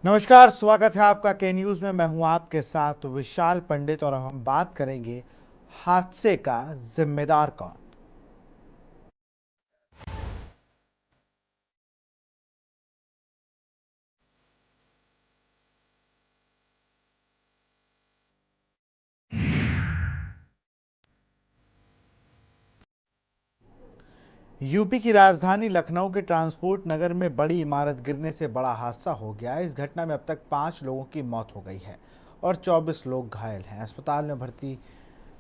नमस्कार, स्वागत है आपका के न्यूज़ में। मैं हूं आपके साथ विशाल पंडित और हम बात करेंगे हादसे का जिम्मेदार कौन। यूपी की राजधानी लखनऊ के ट्रांसपोर्ट नगर में बड़ी इमारत गिरने से बड़ा हादसा हो गया है। इस घटना में अब तक 5 लोगों की मौत हो गई है और 24 लोग घायल हैं। अस्पताल में भर्ती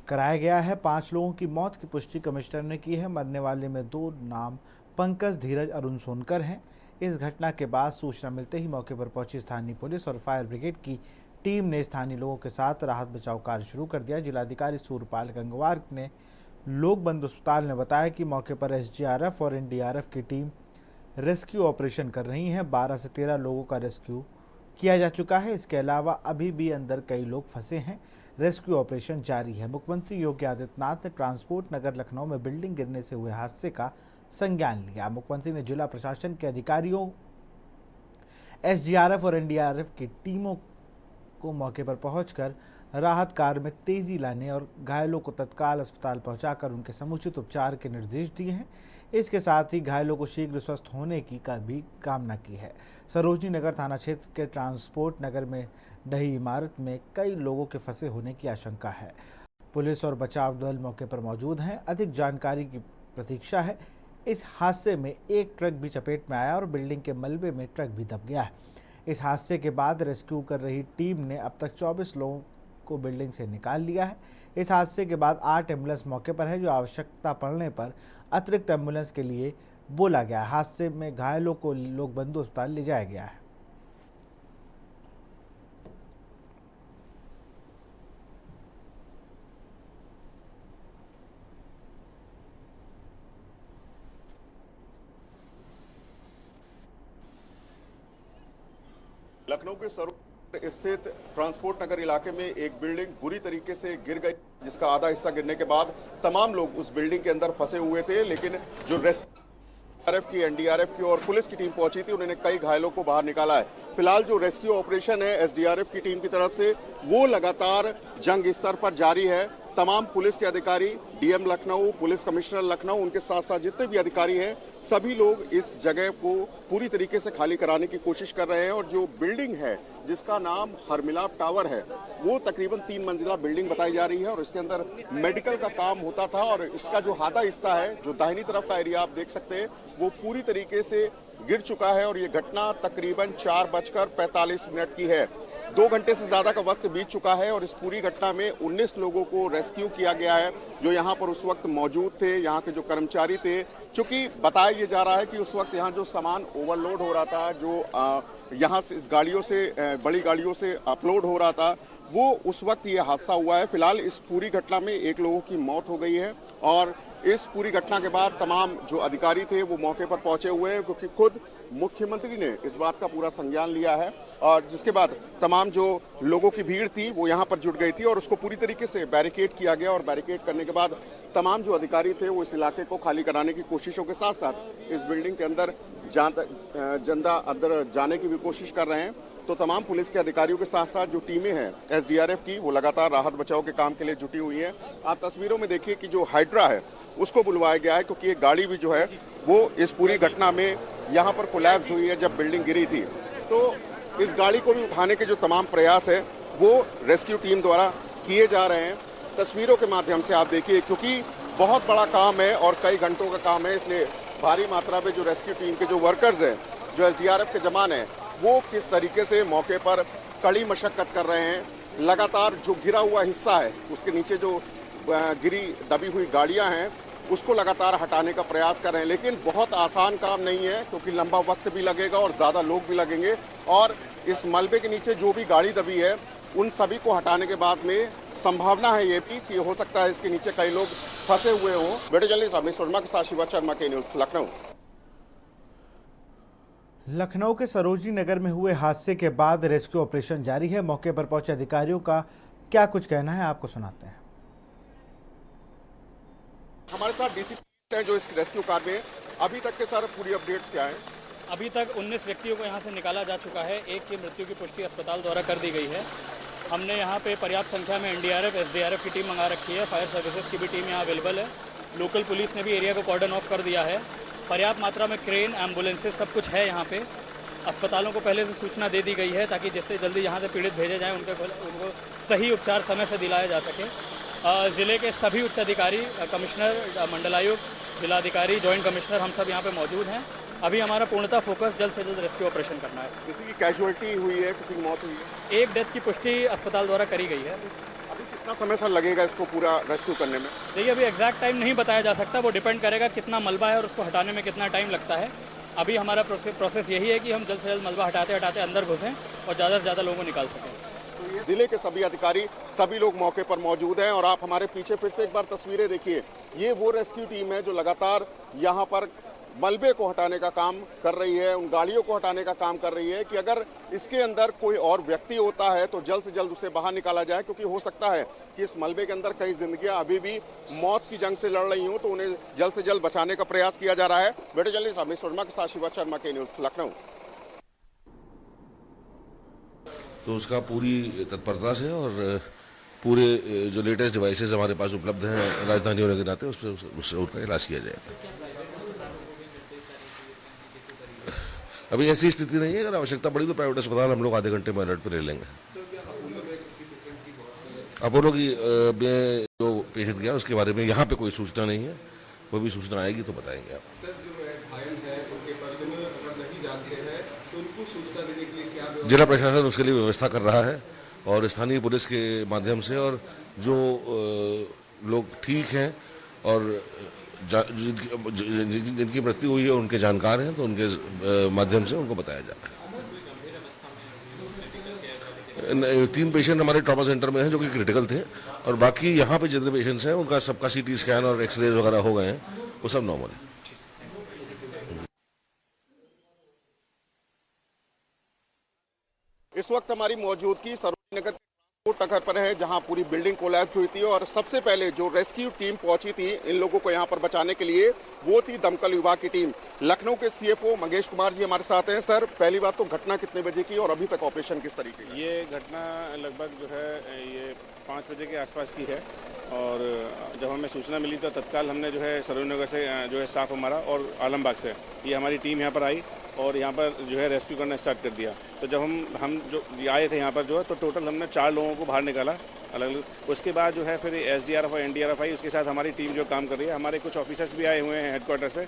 कराया गया है। 5 लोगों की मौत की पुष्टि कमिश्नर ने की है। मरने वाले में 2 नाम पंकज, धीरज, अरुण सोनकर हैं। इस घटना के बाद सूचना मिलते ही मौके पर पहुंची स्थानीय पुलिस और फायर ब्रिगेड की टीम ने स्थानीय लोगों के साथ राहत बचाव कार्य शुरू कर दिया। जिलाधिकारी सूर्यपाल गंगवार ने लोक बंद अस्पताल ने बताया कि मौके पर एसडीआरएफ और एनडीआरएफ की टीम रेस्क्यू ऑपरेशन कर रही हैं। 12 से 13 लोगों का रेस्क्यू किया जा चुका है। इसके अलावा अभी भी अंदर कई लोग फंसे हैं। रेस्क्यू ऑपरेशन जारी है। मुख्यमंत्री योगी आदित्यनाथ ने ट्रांसपोर्ट नगर लखनऊ में बिल्डिंग गिरने से हुए हादसे का संज्ञान लिया। मुख्यमंत्री ने जिला प्रशासन के अधिकारियों, एसडीआरएफ और एनडीआरएफ की टीमों को मौके पर पहुंचकर राहत कार्य में तेजी लाने और घायलों को तत्काल अस्पताल पहुंचाकर उनके समुचित उपचार के निर्देश दिए हैं। इसके साथ ही घायलों को शीघ्र स्वस्थ होने की भी कामना की है। सरोजनी नगर थाना क्षेत्र के ट्रांसपोर्ट नगर में ढही इमारत में कई लोगों के फंसे होने की आशंका है। पुलिस और बचाव दल मौके पर मौजूद हैं। अधिक जानकारी की प्रतीक्षा है। इस हादसे में एक ट्रक भी चपेट में आया और बिल्डिंग के मलबे में ट्रक भी दब गया है। इस हादसे के बाद रेस्क्यू कर रही टीम ने अब तक 24 लोगों को बिल्डिंग से निकाल लिया है। इस हादसे के बाद 8 एम्बुलेंस मौके पर है, जो आवश्यकता पड़ने पर अतिरिक्त एम्बुलेंस के लिए बोला गया है। हादसे में घायलों को लोक बंधु अस्पताल ले जाया गया है। लखनऊ के सरोवर स्थित ट्रांसपोर्ट नगर इलाके में एक बिल्डिंग बुरी तरीके से गिर गई, जिसका आधा हिस्सा गिरने के बाद तमाम लोग उस बिल्डिंग के अंदर फंसे हुए थे। लेकिन जो रेस्क्यू की, एनडीआरएफ की और पुलिस की टीम पहुंची थी, उन्होंने कई घायलों को बाहर निकाला है। फिलहाल जो रेस्क्यू ऑपरेशन है एसडीआरएफ की टीम की तरफ से, वो लगातार जंग स्तर पर जारी है। तमाम पुलिस के अधिकारी, DM Lucknow, police commissioner Lucknow, उनके साथ साथ जितने भी अधिकारी हैं, सभी लोग इस जगह को पूरी तरीके से खाली कराने की कोशिश कर रहे हैं। और जो बिल्डिंग है जिसका नाम हरमिलाप टावर है, वो तकरीबन 3 मंजिला बिल्डिंग बताई जा रही है और इसके अंदर मेडिकल का काम होता था। और इसका जो आधा हिस्सा है, जो दाहिनी तरफ का एरिया आप देख सकते हैं, वो पूरी तरीके से गिर चुका है। और ये घटना तकरीबन 4:45 की है। 2 घंटे से ज्यादा का वक्त बीत चुका है और इस पूरी घटना में 19 लोगों को रेस्क्यू किया गया है, जो यहाँ पर उस वक्त मौजूद थे, यहाँ के जो कर्मचारी थे। चूंकि बताया ये जा रहा है कि उस वक्त यहाँ जो सामान ओवरलोड हो रहा था, जो यहाँ से इस गाड़ियों से, बड़ी गाड़ियों से अपलोड हो रहा था, वो उस वक्त ये हादसा हुआ है। फिलहाल इस पूरी घटना में 1 लोगों की मौत हो गई है और इस पूरी घटना के बाद तमाम जो अधिकारी थे वो मौके पर पहुंचे हुए हैं, क्योंकि खुद मुख्यमंत्री ने इस बात का पूरा संज्ञान लिया है। और जिसके बाद तमाम जो लोगों की भीड़ थी वो यहाँ पर जुट गई थी और उसको पूरी तरीके से बैरिकेड किया गया। और बैरिकेड करने के बाद तमाम जो अधिकारी थे वो इस इलाके को खाली कराने की कोशिशों के साथ साथ इस बिल्डिंग के अंदर जनता अंदर जाने की भी कोशिश कर रहे हैं। तो तमाम पुलिस के अधिकारियों के साथ साथ जो टीमें हैं एसडीआरएफ की, वो लगातार राहत बचाव के काम के लिए जुटी हुई हैं। आप तस्वीरों में देखिए कि जो हाइड्रा है उसको बुलवाया गया है, क्योंकि एक गाड़ी भी जो है वो इस पूरी घटना में यहाँ पर कोलैप्स हुई है जब बिल्डिंग गिरी थी। तो इस गाड़ी को भी उठाने के जो तमाम प्रयास है वो रेस्क्यू टीम द्वारा किए जा रहे हैं। तस्वीरों के माध्यम से आप देखिए, क्योंकि बहुत बड़ा काम है और कई घंटों का काम है, इसलिए भारी मात्रा में जो रेस्क्यू टीम के जो वर्कर्स हैं, जो एसडीआरएफ के जवान हैं, वो किस तरीके से मौके पर कड़ी मशक्कत कर रहे हैं। लगातार जो गिरा हुआ हिस्सा है, उसके नीचे जो गिरी दबी हुई गाड़ियां हैं, उसको लगातार हटाने का प्रयास कर रहे हैं। लेकिन बहुत आसान काम नहीं है, क्योंकि लंबा वक्त भी लगेगा और ज़्यादा लोग भी लगेंगे। और इस मलबे के नीचे जो भी गाड़ी दबी है, उन सभी को हटाने के बाद में संभावना है ये भी कि हो सकता है इसके नीचे कई लोग फंसे हुए हों। वीडियो जर्नलिस्ट रमेश वर्मा के साथ शिवा शर्मा, के न्यूज़, लखनऊ। लखनऊ के सरोजनी नगर में हुए हादसे के बाद रेस्क्यू ऑपरेशन जारी है। मौके पर पहुंचे अधिकारियों का क्या कुछ कहना है, आपको सुनाते हैं। हमारे साथ डीसीपी हैं जो इस रेस्क्यू कार्य में। अभी तक के सर पूरी अपडेट्स क्या है? अभी तक 19 व्यक्तियों को यहाँ से निकाला जा चुका है। एक की मृत्यु की पुष्टि अस्पताल द्वारा कर दी गई है। हमने यहाँ पे पर्याप्त संख्या में एनडीआरएफ, एसडीआरएफ की टीम मंगा रखी है। फायर सर्विसेज की भी टीम यहाँ अवेलेबल है। लोकल पुलिस ने भी एरिया को कॉर्डन ऑफ कर दिया है। पर्याप्त मात्रा में क्रेन, एम्बुलेंसेज सब कुछ है यहाँ पे। अस्पतालों को पहले से सूचना दे दी गई है ताकि जिससे जल्दी यहाँ से पीड़ित भेजे जाएँ, उनको सही उपचार समय से दिलाया जा सके। ज़िले के सभी उच्च अधिकारी, कमिश्नर, मंडलायुक्त, जिलाधिकारी, जॉइंट कमिश्नर, हम सब यहाँ पे मौजूद हैं। अभी हमारा पूर्णतः फोकस जल्द से जल्द रेस्क्यू ऑपरेशन करना है। किसी की कैजुअलिटी हुई है, किसी की मौत हुई है? एक डेथ की पुष्टि अस्पताल द्वारा करी गई है। अभी कितना समय सर लगेगा इसको पूरा रेस्क्यू करने में? देखिए, अभी एग्जैक्ट टाइम नहीं बताया जा सकता, वो डिपेंड करेगा कितना मलबा है और उसको हटाने में कितना टाइम लगता है। अभी हमारा प्रोसेस यही है कि हम जल्द से जल्द मलबा हटाते हटाते अंदर घुसें और ज़्यादा से ज़्यादा लोगों को निकाल सकें। तो ये जिले के सभी अधिकारी, सभी लोग मौके पर मौजूद हैं और आप हमारे पीछे फिर से एक बार तस्वीरें देखिए। ये वो रेस्क्यू टीम है जो लगातार यहाँ पर मलबे को हटाने का काम कर रही है, उन गाड़ियों को हटाने का काम कर रही है कि अगर इसके अंदर कोई और व्यक्ति होता है तो जल्द से जल्द उसे बाहर निकाला जाए, क्योंकि हो सकता है कि इस मलबे के अंदर कई जिंदगियां अभी भी मौत की जंग से लड़ रही हूं, तो उन्हें जल्द से जल्द बचाने का प्रयास किया जा रहा है। वीडियो जर्नलिस्ट रमेश वर्मा के साथ शिवा शर्मा के न्यूज़ लखनऊ। तो उसका पूरी तत्परता से और पूरे जो लेटेस्ट डिवाइसेस हमारे पास उपलब्ध हैं राजधानी होने के नाते उससे उनका इलाज किया जाएगा। अभी ऐसी स्थिति नहीं है, अगर आवश्यकता पड़ी तो प्राइवेट अस्पताल हम लोग आधे घंटे में अलर्ट पर ले लेंगे। अपोलो की में जो पेशेंट गया उसके बारे में यहाँ पे कोई सूचना नहीं है, वो भी सूचना आएगी तो बताएंगे आप। जिला प्रशासन उसके लिए व्यवस्था कर रहा है और स्थानीय पुलिस के माध्यम से, और जो लोग ठीक हैं और जिनकी मृत्यु हुई है उनके जानकार हैं तो उनके माध्यम से उनको बताया जा रहा है। 3 पेशेंट हमारे ट्रॉमा सेंटर में हैं जो कि क्रिटिकल थे, और बाकी यहाँ पे जितने पेशेंट्स हैं उनका सबका सीटी स्कैन और एक्सरेज वगैरह हो गए हैं, वो सब नॉर्मल है। इस वक्त हमारी मौजूदगी सरोजनी नगर ट्रांसपोर्ट नगर पर है, जहां पूरी बिल्डिंग कोलैप्स हुई थी और सबसे पहले जो रेस्क्यू टीम पहुंची थी इन लोगों को यहां पर बचाने के लिए, वो थी दमकल विभाग की टीम। लखनऊ के सीएफओ मंगेश कुमार जी हमारे साथ हैं। सर, पहली बात तो घटना कितने बजे की और अभी तक ऑपरेशन किस तरीके की? ये घटना लगभग जो है ये 5 बजे के आसपास की है, और जब हमें सूचना मिली तो तत्काल हमने जो है सरोजनी नगर से जो है स्टाफ हमारा और आलमबाग से ये हमारी टीम यहाँ पर आई और यहाँ पर जो है रेस्क्यू करना स्टार्ट कर दिया। तो जब हम जो आए थे यहाँ पर जो है, तो टोटल हमने 4 लोगों को बाहर निकाला अलग अलग। उसके बाद जो है फिर एसडीआरएफ और एनडीआरएफ आई, उसके साथ हमारी टीम जो काम कर रही है। हमारे कुछ ऑफिसर्स भी आए हुए हैं हेडक्वार्टर से,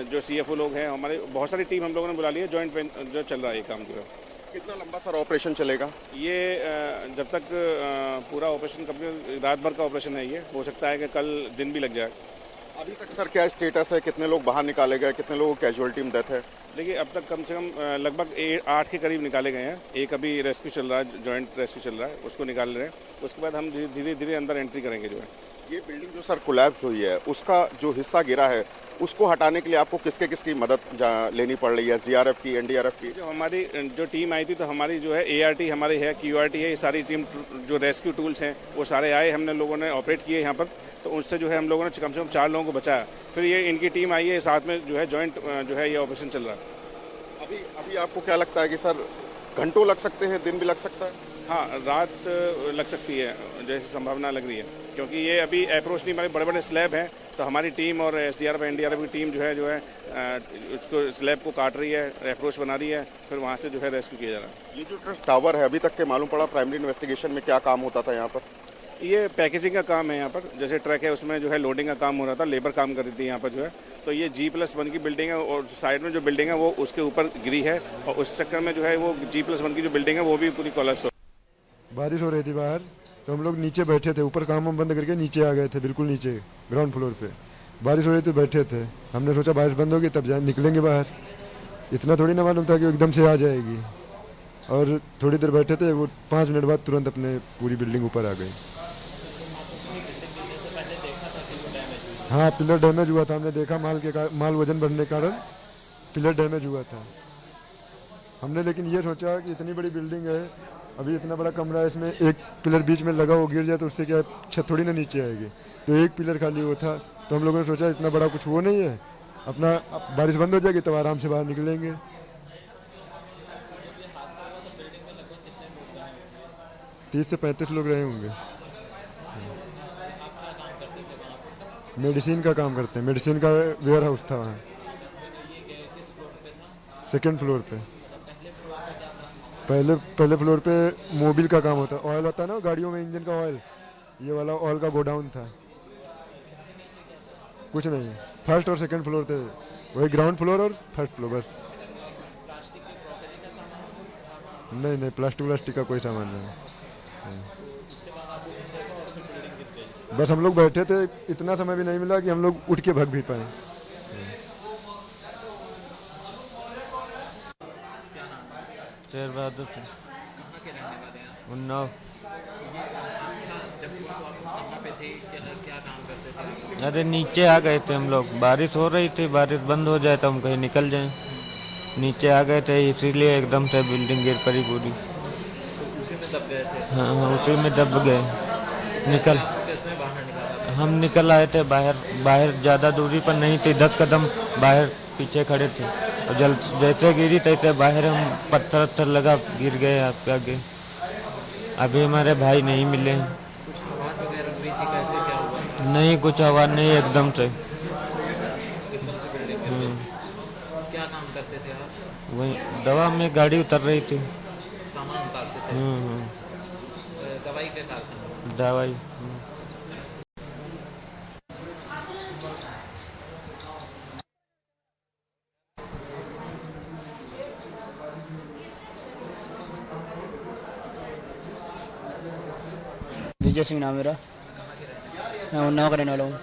जो सीएफओ लोग हैं, हमारे बहुत सारी टीम हम लोगों ने बुला ली है। जॉइंट जो चल रहा है ये काम जो है। कितना लंबा सर ऑपरेशन चलेगा? ये जब तक पूरा ऑपरेशन कंप्लीट, रात भर का ऑपरेशन है ये, हो सकता है कि कल दिन भी लग जाए। अभी तक सर क्या स्टेटस है, कितने लोग बाहर निकाले गए, कितने लोगों की कैजुअलिटी में डेथ है? देखिए, अब तक कम से कम लगभग 8 के करीब निकाले गए हैं। एक अभी रेस्क्यू चल रहा है, जॉइंट रेस्क्यू चल रहा है, उसको निकाल रहे हैं। उसके बाद हम धीरे धीरे अंदर एंट्री करेंगे जो है। ये बिल्डिंग जो सर कोलैप्स हुई है, उसका जो हिस्सा गिरा है, उसको हटाने के लिए आपको किसकी मदद लेनी पड़ रही है? एसडीआरएफ की, एनडीआरएफ की? जो हमारी जो टीम आई थी, तो हमारी जो है एआरटी हमारी है, क्यूआरटी है, ये सारी टीम जो रेस्क्यू टूल्स हैं वो सारे आए, हमने लोगों ने ऑपरेट किए यहाँ पर। तो उससे जो है हम लोगों ने कम से कम 4 लोगों को बचाया। फिर ये इनकी टीम आई है, साथ में जो है जॉइंट जो है ये ऑपरेशन चल रहा है। अभी आपको क्या लगता है कि सर घंटों लग सकते हैं, दिन भी लग सकता है? हाँ, रात लग सकती है जैसी संभावना लग रही है, क्योंकि ये अभी अप्रोच नहीं, हमारे बड़े बड़े स्लैब हैं। तो हमारी टीम और एसडीआरएफ एनडीआरएफ की टीम जो है उसको स्लैब को काट रही है, अप्रोच बना रही है, फिर वहाँ से जो है रेस्क्यू किया जा रहा है। ये जो टावर है, अभी तक के मालूम पड़ा प्राइमरी इन्वेस्टिगेशन में क्या काम होता था यहाँ पर? ये पैकेजिंग का काम है यहाँ पर। जैसे ट्रक है उसमें जो है लोडिंग का काम हो रहा था, लेबर काम कर रही थी यहाँ पर जो है। तो ये G+1 की बिल्डिंग है और साइड में जो बिल्डिंग है वो उसके ऊपर गिरी है, और उस चक्कर में जो है वो G+1 की जो बिल्डिंग है वो भी पूरी कोलैप्स हो। बारिश हो रही थी बाहर, तो हम लोग नीचे बैठे थे, ऊपर काम बंद करके नीचे आ गए थे, बिल्कुल नीचे ग्राउंड फ्लोर पे बारिश हो रही थी, बैठे थे। हमने सोचा बारिश बंद होगी तब निकलेंगे बाहर, इतना थोड़ी ना मालूम था कि एकदम से आ जाएगी। और थोड़ी देर बैठे थे, वो 5 मिनट बाद तुरंत अपने पूरी बिल्डिंग ऊपर आ गई। हाँ, पिलर डैमेज हुआ था, हमने देखा माल वजन बढ़ने के कारण पिलर डैमेज हुआ था हमने। लेकिन ये सोचा कि इतनी बड़ी बिल्डिंग है, अभी इतना बड़ा कमरा है, इसमें एक पिलर बीच में लगा, वो गिर जाए तो उससे क्या छत थोड़ी ना नीचे आएगी। तो एक पिलर खाली हुआ था, तो हम लोगों ने सोचा इतना बड़ा कुछ वो नहीं है, अपना बारिश बंद हो जाएगी तब आराम से बाहर निकलेंगे। 30 से 35 लोग रहे होंगे। मेडिसिन का काम करते हैं, मेडिसिन का वेयर हाउस था वहाँ। सेकंड फ्लोर पे। पहले फ्लोर पे मोबिल का काम होता है, ऑयल होता है ना गाड़ियों में, इंजन का ऑयल, ये वाला ऑयल का गोडाउन था। कुछ नहीं, फर्स्ट और सेकंड फ्लोर थे, वही ग्राउंड फ्लोर और फर्स्ट फ्लोर बस। नहीं, प्लास्टिक का कोई सामान नहीं। बस हम लोग बैठे थे, इतना समय भी नहीं मिला कि हम लोग उठ के भाग भी पाए। शेर बहादुर थे। उन्नाव। अरे नीचे आ गए थे हम लोग, बारिश हो रही थी, बारिश बंद हो जाए तो हम कहीं निकल जाएं। नीचे आ गए थे, इसीलिए एकदम से बिल्डिंग गिर पड़ी पूरी। उसी में दब गए थे? हाँ, उसी में दब गए। हम निकल आए थे बाहर ज़्यादा दूरी पर नहीं थी, 10 कदम बाहर पीछे खड़े थे, और जैसे गिरी तैसे बाहर हम पत्थर लगा गिर गए आपके आगे। अभी हमारे भाई नहीं मिले। कुछ आवाज़ वगैरह हुई थी, कैसे क्या हुआ? नहीं, कुछ आवाज़ नहीं, एकदम से। एकदम से बिल्डिंग गिर गई। क्या काम करते थे आप? वही दवा में गाड़ी उतर रही थी। सामान उतारते थे? दवाई के कारखाने? दवाई। विजय सिंह नाम मेरा, मैं उन्नाव का रहने वाला हूँ।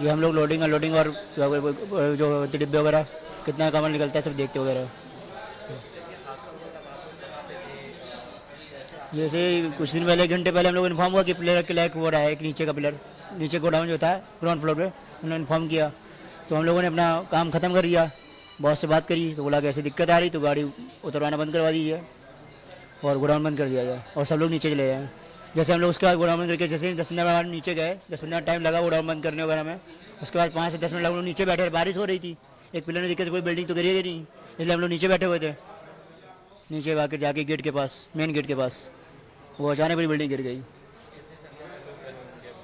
ये हम लोग लोडिंग अनलोडिंग और जो डिब्बे वगैरह कितना कमर निकलता है सब देखते वगैरह। जैसे कुछ दिन पहले, घंटे पहले हम लोग इन्फॉर्म हुआ कि पिलर के लायक हो रहा है, एक नीचे का पिलर, नीचे गोडाउन जो था ग्राउंड फ्लोर पे, उन्होंने इन्फॉर्म किया। तो हम लोगों ने अपना काम ख़त्म कर दिया, बॉस से बात करी तो बोला कि ऐसी दिक्कत आ रही तो गाड़ी उतरवाना बंद करवा दीजिए और गोडाउन बंद कर दिया जाए, और सब लोग नीचे चले जाए। जैसे हम लोग उसके बाद गोडाउन बंद करके जैसे 10-15 मिनट नीचे गए, 10-15 टाइम लगा गोडाउन बंद करने वगैरह में। उसके बाद 5 से 10 मिनट हम लोग नीचे बैठे, बारिश हो रही थी, एक पिलर ने दिक्कत, कोई बिल्डिंग तो गिरी नहीं, इसलिए हम लोग नीचे बैठे हुए थे। नीचे आकर जाके गेट के पास, मेन गेट के पास, वो अचानक बड़ी बिल्डिंग गिर गई।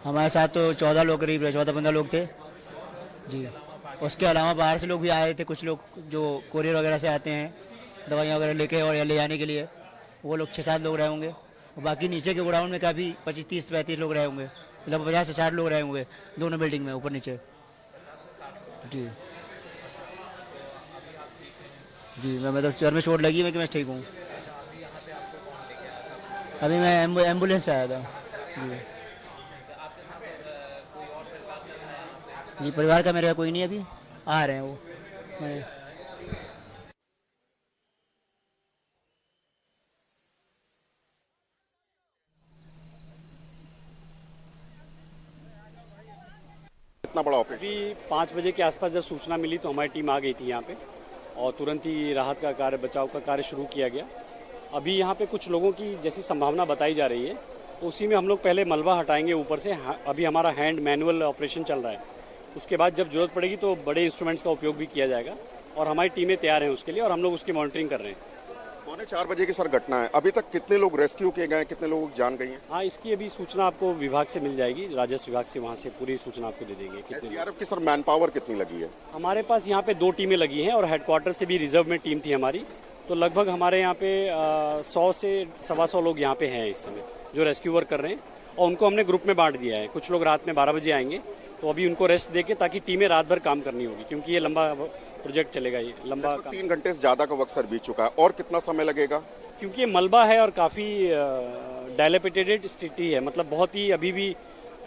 हमारे साथ तो 14 लोग, करीब 14-15 लोग थे जी। उसके अलावा बाहर से लोग भी आए थे, कुछ लोग जो कोरियर वगैरह से आते हैं दवाइयाँ वगैरह लेके और ले जाने के लिए, वो लोग 6-7 लोग रहे होंगे। और बाकी नीचे के गोडाउन में काफ़ी 25-30-35 लोग रहे होंगे, मतलब 50 से 60 लोग रहे होंगे दोनों बिल्डिंग में, ऊपर नीचे जी। जी मैं मतलब सर में चोट लगी है कि मैं ठीक हूँ। अभी मैं एम्बुलेंस से आया था जी। जी परिवार का मेरा कोई नहीं, अभी आ रहे हैं वो। इतना बड़ा ऑपरेशन? अभी 5 बजे के आसपास जब सूचना मिली तो हमारी टीम आ गई थी यहाँ पे, और तुरंत ही राहत का कार्य, बचाव का कार्य शुरू किया गया। अभी यहाँ पे कुछ लोगों की जैसी संभावना बताई जा रही है, तो उसी में हम लोग पहले मलबा हटाएंगे ऊपर से। अभी हमारा हैंड मैनुअल ऑपरेशन चल रहा है, उसके बाद जब ज़रूरत पड़ेगी तो बड़े इंस्ट्रूमेंट्स का उपयोग भी किया जाएगा, और हमारी टीमें तैयार हैं उसके लिए, और हम लोग उसकी मॉनिटरिंग कर रहे हैं। 3:45 बजे की सर घटना है, अभी तक कितने लोग रेस्क्यू किए गए हैं, कितने लोग जान गई हैं? हाँ, इसकी अभी सूचना आपको विभाग से मिल जाएगी, राजस्व विभाग से, वहाँ से पूरी सूचना आपको दे देंगे। कितने एसडीआरएफ की सर मैन पावर कितनी लगी है? हमारे पास यहाँ पे 2 टीमें लगी हैं, और हेडक्वार्टर से भी रिजर्व में टीम थी हमारी, तो लगभग हमारे यहाँ पे 100 से 125 लोग यहाँ पे हैं इस समय जो रेस्क्यू वर्क कर रहे हैं, और उनको हमने ग्रुप में बांट दिया है। कुछ लोग रात में 12 बजे आएंगे, तो अभी उनको रेस्ट देके, ताकि टीमें रात भर काम करनी होगी, क्योंकि ये लंबा प्रोजेक्ट चलेगा, ये लंबा काम। 3 घंटे से ज़्यादा का वक्त सर बीत चुका है, और कितना समय लगेगा? क्योंकि ये मलबा है और काफ़ी डायलेपिटेटेड स्थिति है, मतलब बहुत ही अभी भी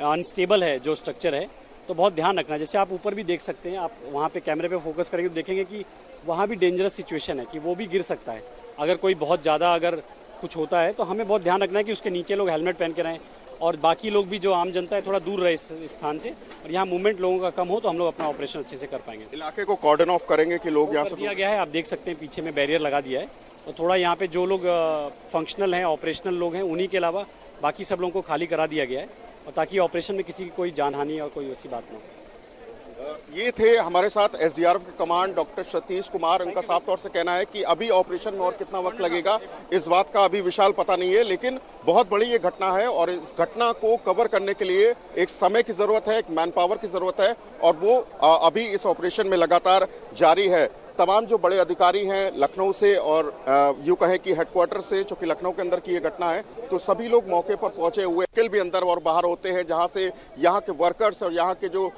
अनस्टेबल है जो स्ट्रक्चर है, तो बहुत ध्यान रखना। जैसे आप ऊपर भी देख सकते हैं, आप वहाँ पे कैमरे पे फोकस करेंगे तो देखेंगे कि वहाँ भी डेंजरस सिचुएशन है, कि वो भी गिर सकता है। अगर कोई बहुत ज़्यादा अगर कुछ होता है तो हमें बहुत ध्यान रखना है कि उसके नीचे लोग हेलमेट पहन के रहें, और बाकी लोग भी जो आम जनता है थोड़ा दूर रहे इस स्थान से, और यहाँ मूवमेंट लोगों का कम हो तो हम लोग अपना ऑपरेशन अच्छे से कर पाएंगे। इलाके को कॉर्डन ऑफ करेंगे कि लोग यहाँ से दिया गया है, आप देख सकते हैं पीछे में बैरियर लगा दिया है, और थोड़ा यहाँ पे जो लोग फंक्शनल हैं, ऑपरेशनल लोग हैं, उन्हीं के अलावा बाकी सब लोगों को खाली करा दिया गया है, और ताकि ऑपरेशन में किसी की कोई जानहानि और कोई ऐसी बात ना हो। ये थे हमारे साथ एसडीआरएफ के कमांड डॉक्टर सतीश कुमार। उनका साफ तौर से कहना है कि अभी ऑपरेशन में और कितना वक्त लगेगा इस बात का अभी विशाल पता नहीं है, लेकिन बहुत बड़ी ये घटना है और इस घटना को कवर करने के लिए एक समय की जरूरत है, एक मैन पावर की जरूरत है और वो अभी इस ऑपरेशन में लगातार जारी है। तमाम जो बड़े अधिकारी हैं लखनऊ से और यूँ कहें कि हेडक्वार्टर से, चूंकि लखनऊ के अंदर की ये घटना है, तो सभी लोग मौके पर पहुंचे हुए किल भी अंदर और बाहर होते हैं, जहां से यहाँ के वर्कर्स और यहाँ के जो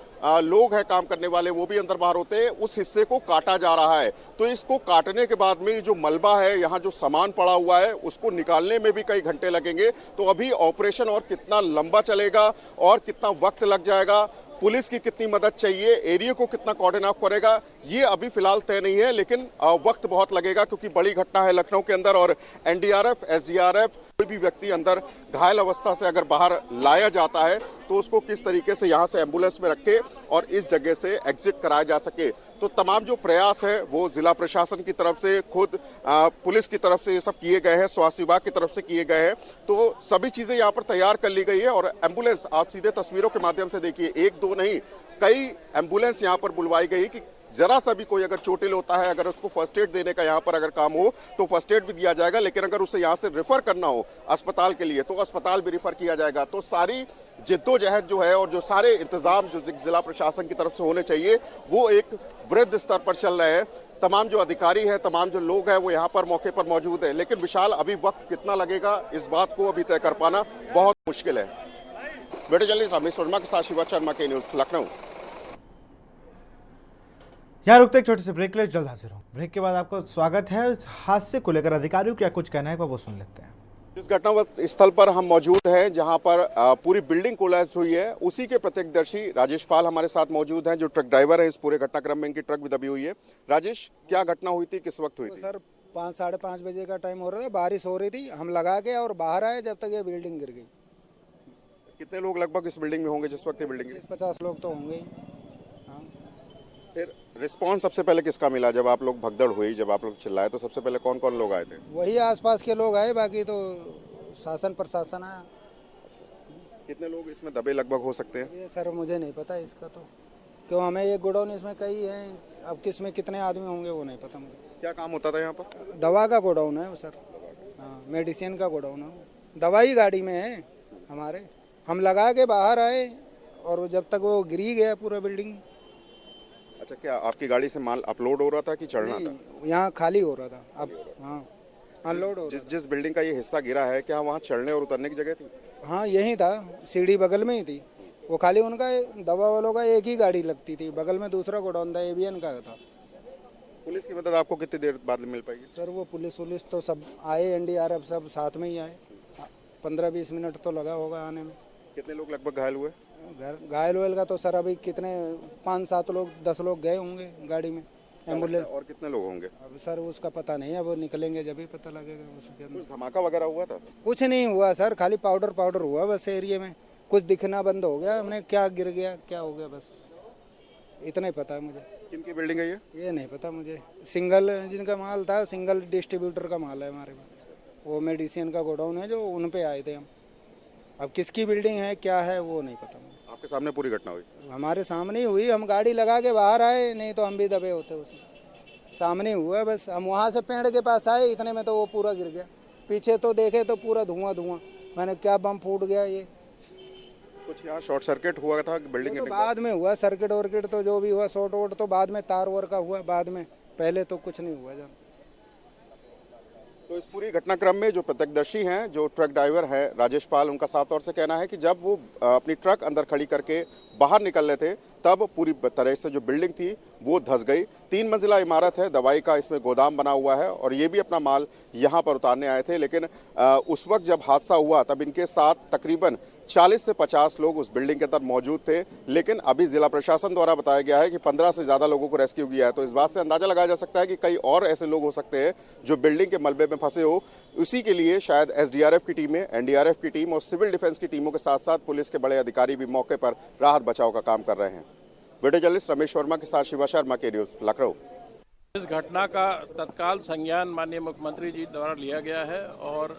लोग हैं काम करने वाले वो भी अंदर बाहर होते हैं। उस हिस्से को काटा जा रहा है, तो इसको काटने के बाद में जो मलबा है, यहाँ जो सामान पड़ा हुआ है, उसको निकालने में भी कई घंटे लगेंगे। तो अभी ऑपरेशन और कितना लंबा चलेगा और कितना वक्त लग जाएगा, पुलिस की कितनी मदद चाहिए, एरिया को कितना कॉर्डिनेट ऑफ करेगा, ये अभी फिलहाल तय नहीं है, लेकिन वक्त बहुत लगेगा क्योंकि बड़ी घटना है लखनऊ के अंदर और एनडीआरएफ, एसडीआरएफ, कोई भी व्यक्ति अंदर घायल अवस्था से अगर बाहर लाया जाता है तो उसको किस तरीके से यहाँ से एम्बुलेंस में रखे और इस जगह से एग्जिट कराया जा सके। तो तमाम जो प्रयास है वो जिला प्रशासन की तरफ से, खुद पुलिस की तरफ से ये सब किए गए हैं, स्वास्थ्य विभाग की तरफ से किए गए हैं। तो सभी चीजें यहाँ पर तैयार कर ली गई है और एम्बुलेंस आप सीधे तस्वीरों के माध्यम से देखिए, एक दो नहीं कई एम्बुलेंस यहाँ पर बुलवाई गई कि जरा सा भी कोई अगर चोटिल होता है, अगर उसको फर्स्ट एड देने का यहाँ पर अगर काम हो तो फर्स्ट एड भी दिया जाएगा, लेकिन अगर उसे यहाँ से रेफर करना हो अस्पताल के लिए तो अस्पताल भी रेफर किया जाएगा। तो सारी जिद्दोजहद जो है और जो सारे इंतजाम जो जिला प्रशासन की तरफ से होने चाहिए वो एक वृहद स्तर पर चल रहे हैं। तमाम जो अधिकारी हैं, तमाम जो लोग हैं वो यहाँ पर मौके पर मौजूद है, लेकिन विशाल अभी वक्त कितना लगेगा इस बात को अभी तय कर पाना बहुत मुश्किल है। वीडियो जर्नलिस्ट रमेश वर्मा के साथ शिवा शर्मा के न्यूज लखनऊ। यहाँ रुकते एक छोटे से ब्रेक ले, जल्द हाजिर हूँ। ब्रेक के बाद आपका स्वागत है। इस हादसे को लेकर अधिकारियों क्या कुछ कहना है वो सुन लेते हैं। इस घटना स्थल पर हम मौजूद हैं जहां पर पूरी बिल्डिंग कोलैप्स हुई है। उसी के प्रत्यक्षदर्शी राजेश पाल हमारे साथ मौजूद हैं, जो ट्रक ड्राइवर है इस पूरे घटनाक्रम में। इनकी ट्रक भी दबी हुई है। राजेश, क्या घटना हुई थी, किस वक्त हुई थी? सर 5 साढ़े 5 बजे का टाइम हो रहा था, बारिश हो रही थी, हम लगा के और बाहर आए जब तक ये बिल्डिंग गिर गई। कितने लोग लगभग इस बिल्डिंग में होंगे जिस वक्त ये बिल्डिंग गिरी? 50 लोग तो होंगे ही। हाँ। फिर रिस्पॉन्स सबसे पहले किसका मिला जब आप लोग भगदड़ हुई, जब आप लोग चिल्लाए तो सबसे पहले कौन कौन लोग आए थे? वही आसपास के लोग आए, बाकी तो शासन प्रशासन आया। कितने लोग इसमें दबे लगभग हो सकते हैं? ये सर मुझे नहीं पता इसका, तो क्यों हमें ये गोडाउन इसमें कई हैं, अब किस में कितने आदमी होंगे वो नहीं पता मुझे। क्या काम होता था यहाँ पर? दवा का गोडाउन है वो सर। हाँ, मेडिसिन का गोडाउन है, दवाई गाड़ी में है हमारे। हम लगा के बाहर आए और जब तक वो गिरी गया पूरा बिल्डिंग। अच्छा, क्या आपकी गाड़ी से माल अपलोड हो रहा था कि चढ़ना था? यहाँ खाली हो रहा था, अब हाँ अनलोड हो। जिस बिल्डिंग का ये हिस्सा गिरा है, क्या वहाँ चढ़ने और उतरने की जगह थी? हाँ यही था, सीढ़ी बगल में ही थी वो। खाली उनका दवा वालों का एक ही गाड़ी लगती थी, बगल में दूसरा गोडाउन था, एवीएन का था। पुलिस की मदद आपको कितनी देर बाद मिल पाएगी? सर वो पुलिस तो सब आए, एनडीआरएफ सब साथ में ही आए। 15-20 मिनट तो लगा होगा आने में। कितने लोग लगभग घायल हुए? घायल वेल का तो सर अभी कितने 5-7 लोग 10 लोग गए होंगे गाड़ी में, एम्बुलेंस। और कितने लोग होंगे? अब सर उसका पता नहीं है, वो निकलेंगे जब ही पता लगेगा उसके अंदर। कुछ धमाका वगैरह हुआ था? कुछ नहीं हुआ सर, खाली पाउडर हुआ बस एरिया में, कुछ दिखना बंद हो गया। हमने क्या गिर गया क्या हो गया बस इतना ही पता है मुझे। किनकी बिल्डिंग है ये नहीं पता मुझे। सिंगल जिनका माल था, सिंगल डिस्ट्रीब्यूटर का माल है हमारे पास, वो मेडिसिन का गोडाउन है जो उन पे आए थे हम। अब किसकी बिल्डिंग है क्या है वो नहीं पता मुझे। आपके सामने पूरी घटना हुई? हमारे सामने ही हुई, हम गाड़ी लगा के बाहर आए, नहीं तो हम भी दबे होते उसमें। सामने हुआ बस, हम वहाँ से पेड़ के पास आए, इतने में तो वो पूरा गिर गया। पीछे तो देखे तो पूरा धुआं। मैंने क्या बम फूट गया ये। कुछ यहाँ शॉर्ट सर्किट हुआ था बिल्डिंग तो के बाद में हुआ, सर्किट वर्किट तो जो भी हुआ, शॉर्ट वोट तो बाद में, तार वार का हुआ बाद में, पहले तो कुछ नहीं हुआ जब। तो इस पूरी घटनाक्रम में जो प्रत्यक्षदर्शी हैं, जो ट्रक ड्राइवर है राजेश पाल, उनका साफ तौर से कहना है कि जब वो अपनी ट्रक अंदर खड़ी करके बाहर निकल रहे थे तब पूरी तरह से जो बिल्डिंग थी वो धंस गई। 3 मंजिला इमारत है, दवाई का इसमें गोदाम बना हुआ है और ये भी अपना माल यहाँ पर उतारने आए थे। लेकिन उस वक्त जब हादसा हुआ तब इनके साथ तकरीबन 40 से 50 लोग उस बिल्डिंग के अंदर मौजूद थे। लेकिन अभी जिला प्रशासन द्वारा बताया गया है कि 15 से ज़्यादा लोगों को रेस्क्यू किया है। तो इस बात से अंदाजा लगाया जा सकता है कि कई और ऐसे लोग हो सकते हैं जो बिल्डिंग के मलबे में फंसे हो। उसी के लिए शायद एसडीआरएफ की टीमें, एनडीआरएफ की टीम और सिविल डिफेंस की टीमों के साथ साथ पुलिस के बड़े अधिकारी भी मौके पर राहत बचाव का काम कर रहे हैं। वीडियो जर्नलिस्ट रमेश वर्मा के साथ शिवा शर्मा के न्यूज लखनऊ। इस घटना का तत्काल संज्ञान माननीय मुख्यमंत्री जी द्वारा लिया गया है और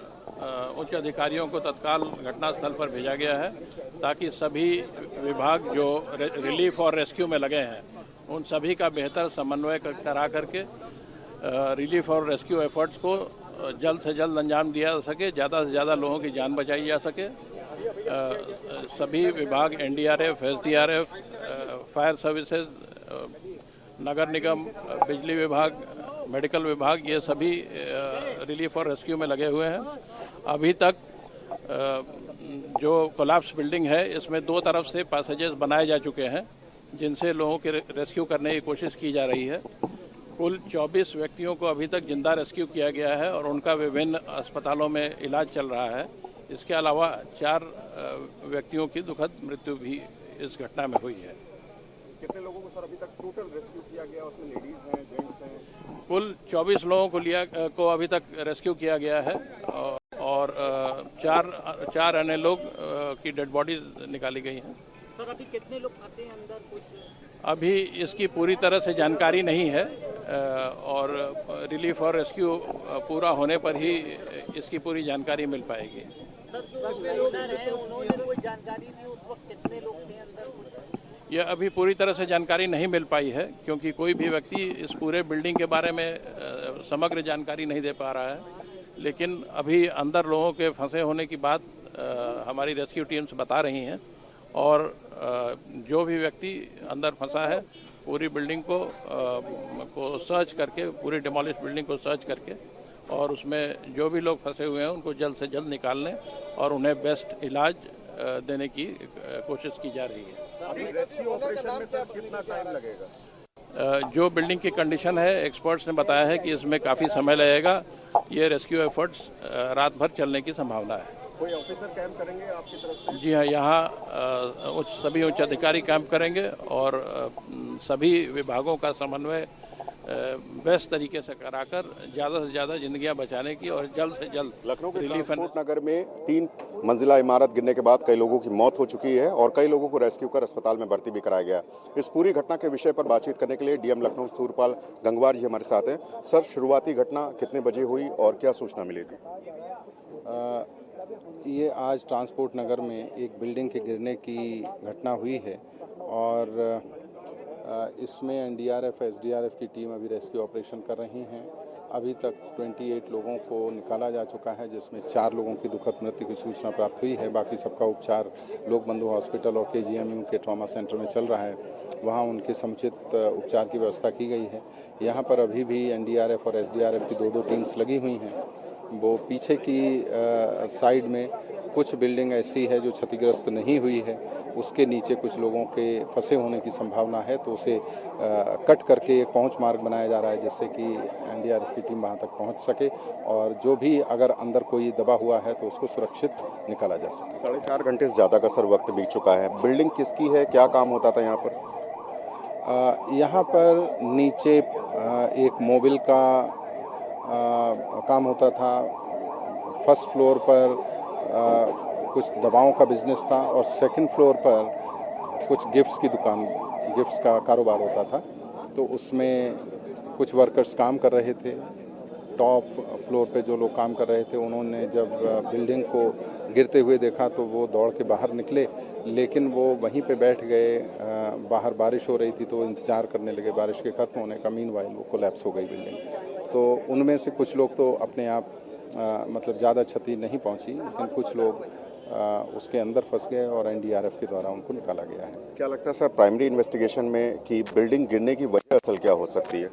उच्च अधिकारियों को तत्काल घटनास्थल पर भेजा गया है ताकि सभी विभाग जो रिलीफ और रेस्क्यू में लगे हैं उन सभी का बेहतर समन्वय करा करके रिलीफ और रेस्क्यू एफर्ट्स को जल्द से जल्द अंजाम दिया जा सके, ज़्यादा से ज़्यादा लोगों की जान बचाई जा सके। सभी विभाग एनडीआरएफ, एसडीआरएफ, फायर सर्विसेज, नगर निगम, बिजली विभाग, मेडिकल विभाग, ये सभी रिलीफ और रेस्क्यू में लगे हुए हैं। अभी तक जो कोलैप्स बिल्डिंग है इसमें दो तरफ से पैसेजेस बनाए जा चुके हैं जिनसे लोगों के रेस्क्यू करने की कोशिश की जा रही है। कुल 24 व्यक्तियों को अभी तक जिंदा रेस्क्यू किया गया है और उनका विभिन्न अस्पतालों में इलाज चल रहा है। इसके अलावा 4 व्यक्तियों की दुखद मृत्यु भी इस घटना में हुई है। कितने लोगों को सर अभी तक टोटल रेस्क्यू किया गया, उसमें लेडीज हैं, जेंट्स हैं? कुल 24 लोगों को अभी तक रेस्क्यू किया गया है और 4 अन्य लोग की डेड बॉडी निकाली गई हैं। सर अभी कितने लोग फंसे हैं अंदर कुछ? अभी इसकी पूरी तरह से जानकारी नहीं है और रिलीफ और रेस्क्यू पूरा होने पर ही इसकी पूरी जानकारी मिल पाएगी। सर जो बिल्डर हैं उन्होंने कोई जानकारी दी उस वक्त कितने लोग थे अंदर कुछ? यह अभी पूरी तरह से जानकारी नहीं मिल पाई है क्योंकि कोई भी व्यक्ति इस पूरे बिल्डिंग के बारे में समग्र जानकारी नहीं दे पा रहा है। लेकिन अभी अंदर लोगों के फंसे होने की बात हमारी रेस्क्यू टीम्स बता रही हैं और जो भी व्यक्ति अंदर फंसा है पूरी बिल्डिंग को सर्च करके, पूरी डिमोलिश बिल्डिंग को सर्च करके और उसमें जो भी लोग फंसे हुए हैं उनको जल्द से जल्द निकालने और उन्हें बेस्ट इलाज देने की कोशिश की जा रही है। अभी रेस्क्यू ऑपरेशन में सर कितना टाइम लगेगा? जो बिल्डिंग की कंडीशन है एक्सपर्ट्स ने बताया है कि इसमें काफ़ी समय लगेगा। ये रेस्क्यू एफर्ट्स रात भर चलने की संभावना है। कोई ऑफिसर कैंप करेंगे आपकी तरफ से? जी हाँ, यहाँ सभी उच्च अधिकारी कैंप करेंगे और सभी विभागों का समन्वय बेस्ट तरीके से कराकर ज़्यादा से ज़्यादा जिंदगियां बचाने की और जल्द से जल्द लखनऊ के रिलीफ ट्रांसपोर्ट नगर में 3 मंजिला इमारत गिरने के बाद कई लोगों की मौत हो चुकी है और कई लोगों को रेस्क्यू कर अस्पताल में भर्ती भी कराया गया। इस पूरी घटना के विषय पर बातचीत करने के लिए डीएम लखनऊ सूरपाल गंगवार जी हमारे साथ हैं। सर, शुरुआती घटना कितने बजे हुई और क्या सूचना मिली थी? ये आज ट्रांसपोर्ट नगर में एक बिल्डिंग के गिरने की घटना हुई है और इसमें एनडीआरएफ, एसडीआरएफ की टीम अभी रेस्क्यू ऑपरेशन कर रही हैं। अभी तक 28 लोगों को निकाला जा चुका है जिसमें 4 लोगों की दुखद मृत्यु की सूचना प्राप्त हुई है। बाकी सबका उपचार लोक बंधु हॉस्पिटल और केजीएमयू के ट्रॉमा सेंटर में चल रहा है, वहाँ उनके समुचित उपचार की व्यवस्था की गई है। यहाँ पर अभी भी एनडीआरएफ और एसडीआरएफ की 2-2 टीम्स लगी हुई हैं। वो पीछे की साइड में कुछ बिल्डिंग ऐसी है जो क्षतिग्रस्त नहीं हुई है, उसके नीचे कुछ लोगों के फंसे होने की संभावना है, तो उसे कट करके एक पहुंच मार्ग बनाया जा रहा है जिससे कि एनडीआरएफ की टीम वहां तक पहुंच सके और जो भी अगर अंदर कोई दबा हुआ है तो उसको सुरक्षित निकाला जा सके। 4.5 घंटे से ज़्यादा का सर वक्त बीत चुका है। बिल्डिंग किसकी है, क्या काम होता था यहाँ पर? यहाँ पर नीचे एक मोबिल का काम होता था। फर्स्ट फ्लोर पर कुछ दवाओं का बिजनेस था और सेकंड फ्लोर पर कुछ गिफ्ट्स का कारोबार होता था। तो उसमें कुछ वर्कर्स काम कर रहे थे। टॉप फ्लोर पे जो लोग काम कर रहे थे उन्होंने जब बिल्डिंग को गिरते हुए देखा तो वो दौड़ के बाहर निकले, लेकिन वो वहीं पे बैठ गए। बाहर बारिश हो रही थी तो इंतज़ार करने लगे बारिश के ख़त्म होने का। मीनवाइल वो कोलैप्स हो गई बिल्डिंग। तो उनमें से कुछ लोग तो अपने आप मतलब ज़्यादा क्षति नहीं पहुंची, लेकिन कुछ लोग उसके अंदर फंस गए और एनडीआरएफ के द्वारा उनको निकाला गया है। क्या लगता है सर प्राइमरी इन्वेस्टिगेशन में कि बिल्डिंग गिरने की वजह असल क्या हो सकती है?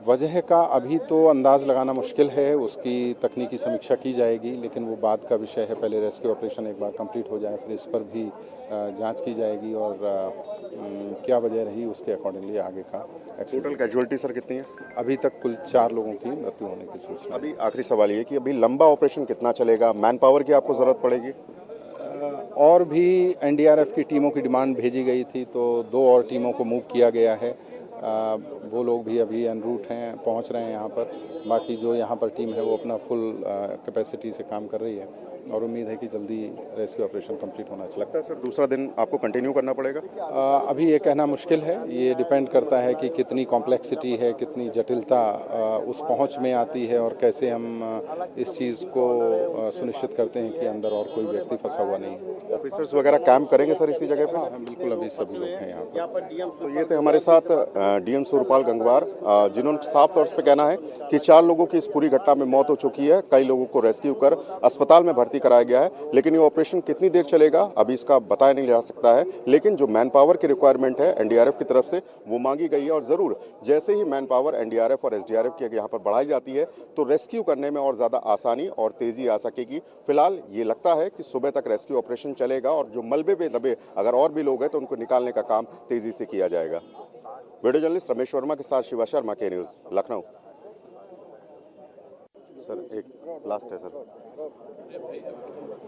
वजह का अभी तो अंदाज़ लगाना मुश्किल है, उसकी तकनीकी समीक्षा की जाएगी, लेकिन वो बाद का विषय है। पहले रेस्क्यू ऑपरेशन एक बार कंप्लीट हो जाए, फिर इस पर भी जांच की जाएगी और क्या वजह रही उसके अकॉर्डिंगली आगे का एक्शन। टोटल कैजुअलिटी सर कितनी है? अभी तक कुल 4 लोगों की मृत्यु होने की सूचना। अभी आखिरी सवाल ये कि अभी लंबा ऑपरेशन कितना चलेगा? मैन पावर की आपको ज़रूरत पड़ेगी? और भी एनडीआरएफ की टीमों की डिमांड भेजी गई थी तो 2 और टीमों को मूव किया गया है। वो लोग भी अभी एन रूट हैं, पहुंच रहे हैं यहाँ पर। बाकी जो यहाँ पर टीम है वो अपना फुल कैपेसिटी से काम कर रही है और उम्मीद है कि जल्दी रेस्क्यू ऑपरेशन कंप्लीट होना चाहिए। लगता है सर दूसरा दिन आपको कंटिन्यू करना पड़ेगा? अभी ये कहना मुश्किल है, ये डिपेंड करता है कि कितनी कॉम्प्लेक्सिटी है, कितनी जटिलता उस पहुंच में आती है और कैसे हम इस चीज़ को सुनिश्चित करते हैं कि अंदर और कोई व्यक्ति फंसा हुआ नहीं है। ऑफिसर्स वगैरह कैंप करेंगे सर इसी जगह पर? हम बिल्कुल अभी सभी लोग हैं यहाँ पर। तो ये थे हमारे साथ डीएम सुरपाल गंगवार, जिन्होंने साफ तौर पे कहना है कि 4 लोगों की इस पूरी घटना में मौत हो चुकी है। कई लोगों को रेस्क्यू कर अस्पताल में भर्ती कराया गया है, लेकिन ये ऑपरेशन कितनी देर चलेगा अभी इसका बताया नहीं जा सकता है। लेकिन जो मैन पावर की रिक्वायरमेंट है एनडीआरएफ की तरफ से वो मांगी गई है और जरूर जैसे ही मैन पावर एनडीआरएफ और एसडीआरएफ की यहाँ पर बढ़ाई जाती है तो रेस्क्यू करने में और ज़्यादा आसानी और तेज़ी आ सकेगी। फिलहाल ये लगता है कि सुबह तक रेस्क्यू ऑपरेशन चलेगा और जो मलबे में दबे अगर और भी लोग हैं तो उनको निकालने का काम तेज़ी से किया जाएगा। वीडियो जर्नलिस्ट रमेश वर्मा के साथ शिवा शर्मा, के न्यूज़, लखनऊ। सर एक लास्ट है सर।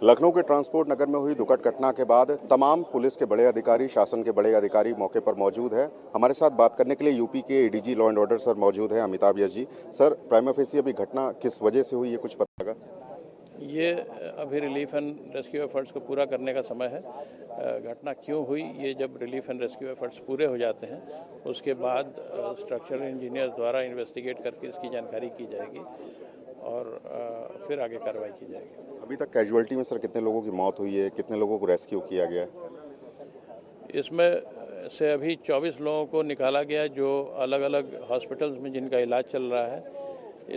लखनऊ के ट्रांसपोर्ट नगर में हुई दुखद घटना के बाद तमाम पुलिस के बड़े अधिकारी, शासन के बड़े अधिकारी मौके पर मौजूद हैं। हमारे साथ बात करने के लिए यूपी के ADG law and order sir मौजूद हैं, Amitabh Yash ji. Sir, prima facie अभी घटना किस वजह से हुई, ये कुछ पता लगा? ये अभी रिलीफ एंड रेस्क्यू एफर्ट्स को पूरा करने का समय है। घटना क्यों हुई, ये जब रिलीफ एंड रेस्क्यू एफर्ट्स पूरे हो जाते हैं उसके बाद स्ट्रक्चरल इंजीनियर द्वारा इन्वेस्टिगेट करके इसकी जानकारी की जाएगी और फिर आगे कार्रवाई की जाएगी। अभी तक कैजुअलिटी में सर कितने लोगों की मौत हुई है, कितने लोगों को रेस्क्यू किया गया है? इसमें से अभी 24 लोगों को निकाला गया जो अलग अलग हॉस्पिटल्स में जिनका इलाज चल रहा है।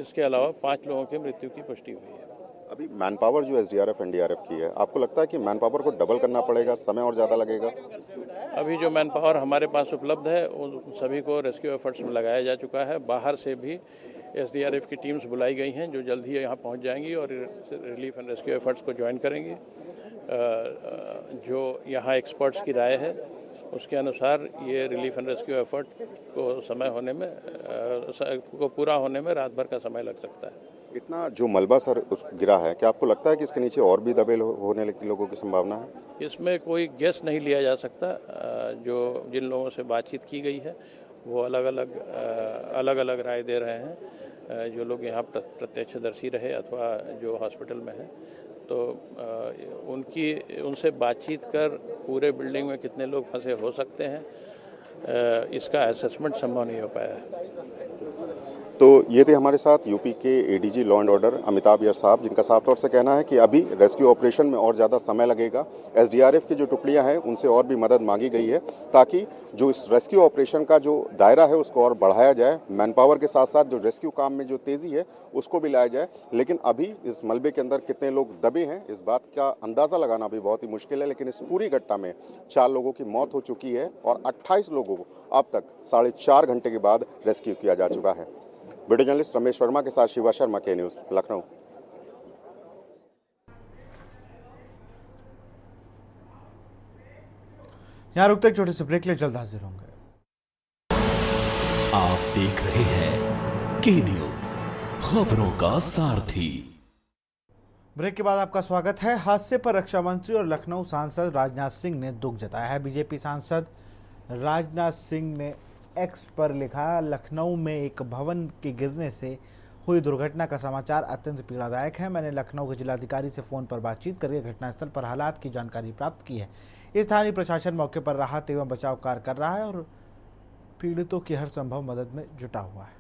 इसके अलावा 5 लोगों की मृत्यु की पुष्टि हुई है। अभी मैन पावर जो एसडीआरएफ एनडीआरएफ की है, आपको लगता है कि मैन पावर को डबल करना पड़ेगा, समय और ज़्यादा लगेगा? अभी जो मैन पावर हमारे पास उपलब्ध है उन सभी को रेस्क्यू एफर्ट्स में लगाया जा चुका है। बाहर से भी एसडीआरएफ की टीम्स बुलाई गई हैं जो जल्द ही यहाँ पहुँच जाएंगी और रिलीफ एंड रेस्क्यू एफर्ट्स को ज्वाइन करेंगी। जो यहाँ एक्सपर्ट्स की राय है उसके अनुसार ये रिलीफ एंड रेस्क्यू एफर्ट को समय होने में को पूरा होने में रात भर का समय लग सकता है। इतना जो मलबा सर गिरा है, क्या आपको लगता है कि इसके नीचे और भी दबे होने की लोगों की संभावना है? इसमें कोई गेस नहीं लिया जा सकता। जो जिन लोगों से बातचीत की गई है वो अलग अलग राय दे रहे हैं। जो लोग यहाँ प्रत्यक्षदर्शी रहे अथवा जो हॉस्पिटल में हैं तो उनसे बातचीत कर पूरे बिल्डिंग में कितने लोग फंसे हो सकते हैं इसका असेसमेंट संभव नहीं हो पाया है। तो ये थे हमारे साथ यूपी के ADG law and order Amitabh Yash साहब, जिनका साफ तौर से कहना है कि अभी रेस्क्यू ऑपरेशन में और ज़्यादा समय लगेगा। एसडीआरएफ की जो टुकड़ियां हैं उनसे और भी मदद मांगी गई है ताकि जो इस रेस्क्यू ऑपरेशन का जो दायरा है उसको और बढ़ाया जाए। मैन पावर के साथ साथ जो रेस्क्यू काम में जो तेज़ी है उसको भी लाया जाए। लेकिन अभी इस मलबे के अंदर कितने लोग दबे हैं इस बात का अंदाज़ा लगाना भी बहुत ही मुश्किल है। लेकिन इस पूरी घटना में 4 लोगों की मौत हो चुकी है और 28 लोगों को अब तक 4.5 घंटे के बाद रेस्क्यू किया जा चुका है। वीडियो जर्नलिस्ट रमेश वर्मा के साथ शिवा शर्मा, के न्यूज़, लखनऊ। यहाँ रुकते एक छोटे से ब्रेक ले, जल्द हाजिर होंगे। आप देख रहे हैं के न्यूज़, खबरों का सारथी। ब्रेक के बाद आपका स्वागत है। हादसे पर रक्षा मंत्री और लखनऊ सांसद राजनाथ सिंह ने दुख जताया है। बीजेपी सांसद राजनाथ सिंह ने एक्स पर लिखा, लखनऊ में एक भवन के गिरने से हुई दुर्घटना का समाचार अत्यंत पीड़ादायक है। मैंने लखनऊ के जिलाधिकारी से फ़ोन पर बातचीत करके घटनास्थल पर हालात की जानकारी प्राप्त की है। स्थानीय प्रशासन मौके पर राहत एवं बचाव कार्य कर रहा है और पीड़ितों की हर संभव मदद में जुटा हुआ है।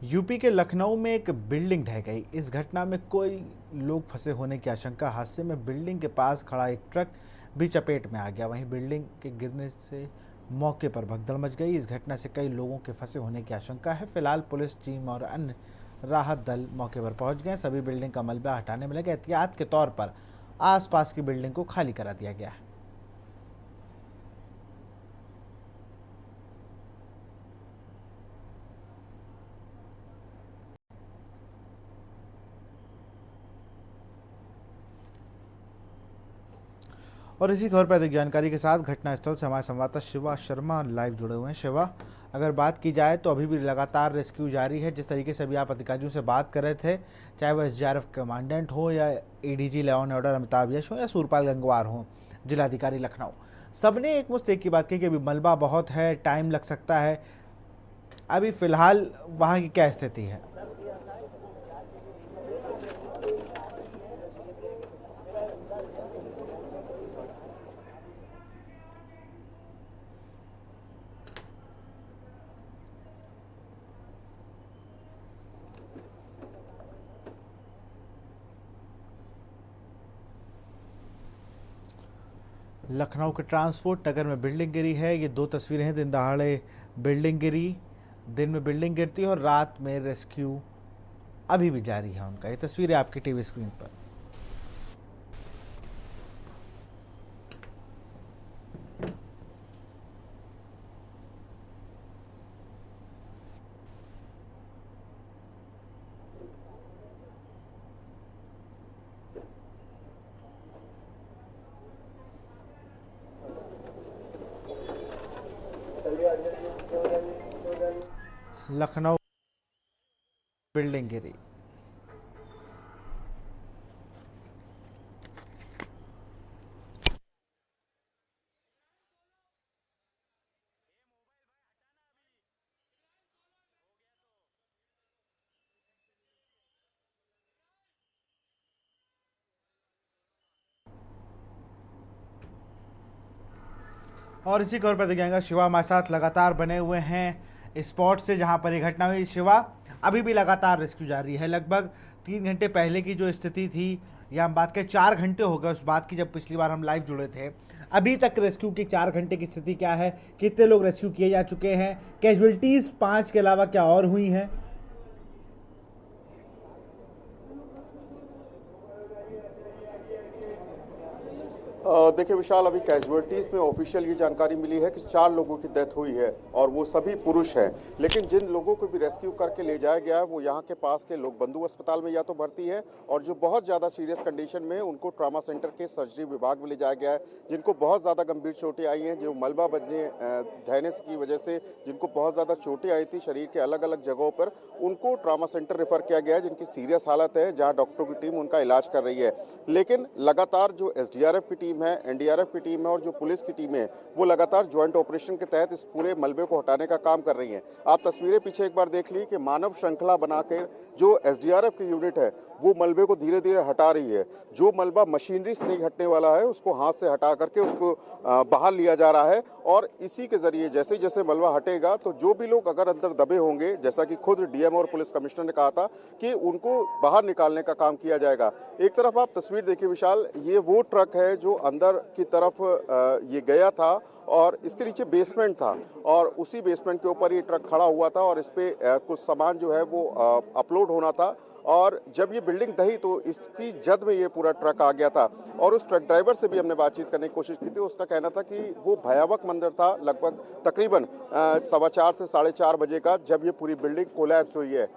यूपी के लखनऊ में एक बिल्डिंग ढह गई। इस घटना में कोई लोग फंसे होने की आशंका। हादसे में बिल्डिंग के पास खड़ा एक ट्रक भी चपेट में आ गया। वहीं बिल्डिंग के गिरने से मौके पर भगदड़ मच गई। इस घटना से कई लोगों के फंसे होने की आशंका है। फिलहाल पुलिस टीम और अन्य राहत दल मौके पर पहुंच गए। सभी बिल्डिंग का मलबा हटाने में लगे। एहतियात के तौर पर आसपास की बिल्डिंग को खाली करा दिया गया है। और इसी खबर पर अधिक जानकारी के साथ घटनास्थल से हमारे संवाददाता शिवा शर्मा लाइव जुड़े हुए हैं। शिवा, अगर बात की जाए तो अभी भी लगातार रेस्क्यू जारी है। जिस तरीके से अभी आप अधिकारियों से बात कर रहे थे, चाहे वो एसडीआरएफ कमांडेंट हो या ADG law and order Amitabh Yash हो या सूरपाल गंगवार हो, जिलाधिकारी लखनऊ, सबने एक मुश्त एक की बात की कि अभी मलबा बहुत है, टाइम लग सकता है। अभी फिलहाल वहाँ की क्या स्थिति है? लखनऊ के ट्रांसपोर्ट नगर में बिल्डिंग गिरी है। ये दो तस्वीरें हैं, दिन दहाड़े बिल्डिंग गिरी, दिन में बिल्डिंग गिरती है और रात में रेस्क्यू अभी भी जारी है उनका। ये तस्वीरें आपकी टीवी स्क्रीन पर। लखनऊ बिल्डिंग गिरी। और इसी खबर पर दिखाएंगे, शिवा हमारे साथ लगातार बने हुए हैं स्पॉट से जहां पर ये घटना हुई। शिवा, अभी भी लगातार रेस्क्यू जारी है। लगभग 3 घंटे पहले की जो स्थिति थी, या हम बात करें 4 घंटे हो गए उस बात की जब पिछली बार हम लाइव जुड़े थे, अभी तक रेस्क्यू की 4 घंटे की स्थिति क्या है? कितने लोग रेस्क्यू किए जा चुके हैं? कैजुअलिटीज 5 के अलावा क्या और हुई हैं? देखिए विशाल, अभी कैजुअलिटीज में ऑफिशियल ये जानकारी मिली है कि 4 लोगों की डेथ हुई है और वो सभी पुरुष हैं। लेकिन जिन लोगों को भी रेस्क्यू करके ले जाया गया है वो यहाँ के पास के लोग बंधु अस्पताल में या तो भर्ती है, और जो बहुत ज़्यादा सीरियस कंडीशन में उनको ट्रामा सेंटर के सर्जरी विभाग में ले जाया गया है। जिनको बहुत ज़्यादा गंभीर चोटें आई हैं, जो मलबा बनने ढहने की वजह से जिनको बहुत ज़्यादा चोटें आई थी शरीर के अलग अलग जगहों पर, उनको ट्रामा सेंटर रेफर किया गया है, जिनकी सीरियस हालत है, जहाँ डॉक्टरों की टीम उनका इलाज कर रही है। लेकिन लगातार जो एसडीआरएफ की टीम है, एनडीआरएफ की टीम है और जो पुलिस की टीम है, वो लगातार ज्वाइंट ऑपरेशन के तहत इस पूरे मलबे को हटाने का काम कर रही हैं। आप तस्वीरें पीछे एक बार देख ली कि मानव श्रृंखला बनाकर जो एसडीआरएफ की यूनिट है वो मलबे को धीरे धीरे हटा रही है। जो मलबा मशीनरी से नहीं हटने वाला है उसको हाथ से हटा करके उसको बाहर लिया जा रहा है, और इसी के जरिए जैसे जैसे मलबा हटेगा तो जो भी लोग अगर अंदर दबे होंगे, जैसा कि खुद डीएम और पुलिस कमिश्नर ने कहा था कि उनको बाहर निकालने का काम किया जाएगा। एक तरफ आप तस्वीर देखिए विशाल, ये वो ट्रक है जो अंदर की तरफ ये गया था और इसके नीचे बेसमेंट था, और उसी बेसमेंट के ऊपर ये ट्रक खड़ा हुआ था और इस पे कुछ सामान जो है वो अपलोड होना था। और जब ये बिल्डिंग ढही तो इसकी जद में ये पूरा ट्रक आ गया था, और उस ट्रक ड्राइवर से भी हमने बातचीत करने की कोशिश की थी। उसका कहना था कि वो भयावह मंजर था, लगभग तकरीबन 4:15 से 4:30 बजे का, जब ये पूरी बिल्डिंग कोलैप्स हुई है।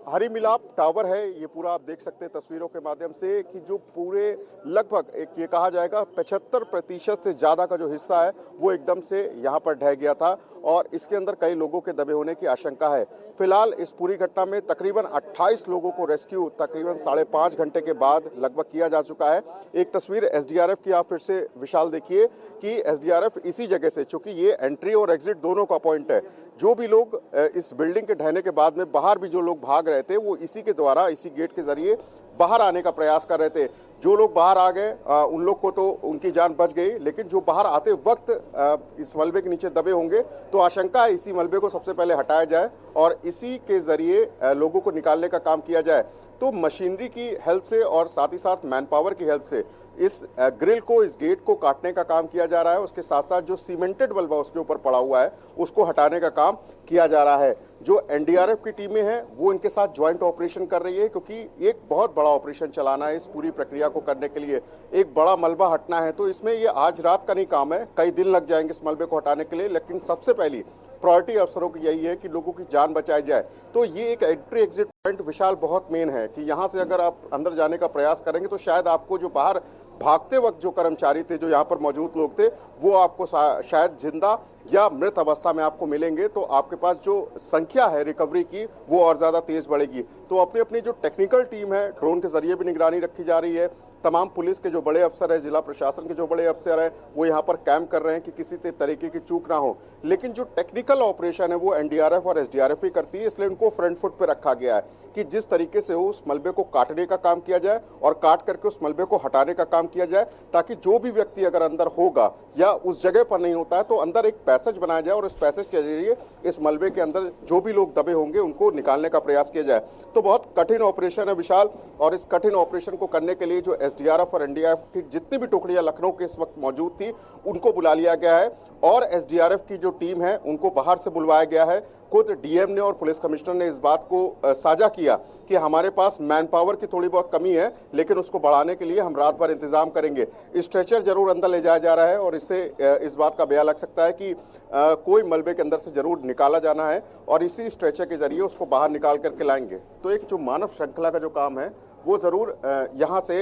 हरी मिलाप टावर है ये पूरा, आप देख सकते हैं तस्वीरों के माध्यम से कि जो पूरे लगभग एक ये कहा जाएगा 75% से ज़्यादा का जो हिस्सा है वो एकदम से यहाँ पर ढह गया था, और इसके अंदर कई लोगों के दबे होने की आशंका है। फिलहाल इस पूरी घटना में तकरीबन 28 लोगों को रेस्क्यू तकरीबन 5.5 घंटे के बाद लगभग किया जा चुका है। एक तस्वीर एसडीआरएफ की आप फिर से विशाल देखिए कि एसडीआरएफ इसी जगह से, चूंकि ये एंट्री और एग्जिट दोनों का पॉइंट है, जो भी लोग इस बिल्डिंग के ढहने के बाद में बाहर भी जो लोग भाग रहे थे वो इसी के द्वारा, इसी गेट के जरिए बाहर आने का प्रयास कर रहे थे। जो लोग बाहर आ गए उन लोग को तो उनकी जान बच गई, लेकिन जो बाहर आते वक्त इस मलबे के नीचे दबे होंगे तो आशंका है इसी मलबे को सबसे पहले हटाया जाए और इसी के जरिए लोगों को निकालने का काम किया जाए। तो मशीनरी की हेल्प से और साथ ही साथ मैन पावर की हेल्प से इस ग्रिल को, इस गेट को काटने का काम किया जा रहा है। उसके साथ साथ जो सीमेंटेड मलबा उसके ऊपर पड़ा हुआ है उसको हटाने का काम किया जा रहा है। जो एनडीआरएफ की टीमें हैं वो इनके साथ ज्वाइंट ऑपरेशन कर रही है, क्योंकि एक बहुत बड़ा ऑपरेशन चलाना है इस पूरी प्रक्रिया को करने के लिए। एक बड़ा मलबा हटना है तो इसमें ये आज रात का नहीं काम है, कई दिन लग जाएंगे इस मलबे को हटाने के लिए, लेकिन सबसे पहली प्रायोरिटी अफसरों की यही है कि लोगों की जान बचाई जाए। तो ये एक एंट्री एग्जिट पॉइंट विशाल बहुत मेन है कि यहाँ से अगर आप अंदर जाने का प्रयास करेंगे तो शायद आपको जो बाहर भागते वक्त जो कर्मचारी थे, जो यहाँ पर मौजूद लोग थे, वो आपको शायद जिंदा या मृत अवस्था में आपको मिलेंगे। तो आपके पास जो संख्या है रिकवरी की वो और ज़्यादा तेज बढ़ेगी। तो अपनी अपनी जो टेक्निकल टीम है, ड्रोन के जरिए भी निगरानी रखी जा रही है। तमाम पुलिस के जो बड़े अफसर हैं, जिला प्रशासन के जो बड़े अफसर हैं, वो यहाँ पर कैंप कर रहे हैं कि किसी तरीके की चूक ना हो। लेकिन जो टेक्निकल ऑपरेशन है वो एनडीआरएफ और एसडीआरएफ ही करती है, इसलिए उनको फ्रंट फुट पे रखा गया है कि जिस तरीके से हो उस मलबे को काटने का काम किया जाए और काट करके उस मलबे को हटाने का काम किया जाए, ताकि जो भी व्यक्ति अगर अंदर होगा या उस जगह पर नहीं होता है तो अंदर एक पैसेज बनाया जाए और इस पैसेज के जरिए इस मलबे के अंदर जो भी लोग दबे होंगे उनको निकालने का प्रयास किया जाए। तो बहुत कठिन ऑपरेशन है विशाल, और इस कठिन ऑपरेशन को करने के लिए जो एसडीआरएफ और एनडीआरएफ की जितनी भी टुकड़ियां लखनऊ के इस वक्त मौजूद थी उनको बुला लिया गया है, और एसडीआरएफ की जो टीम है उनको बाहर से बुलवाया गया है। खुद डीएम ने और पुलिस कमिश्नर ने इस बात को साझा किया कि हमारे पास मैन पावर की थोड़ी बहुत कमी है, लेकिन उसको बढ़ाने के लिए हम रात भर इंतजाम करेंगे। स्ट्रेचर जरूर अंदर ले जाया जा रहा है और इससे इस बात का बयान लग सकता है कि कोई मलबे के अंदर से जरूर निकाला जाना है और इसी स्ट्रेचर के जरिए उसको बाहर निकाल करके लाएंगे। तो एक जो मानव श्रृंखला का जो काम है वो ज़रूर यहाँ से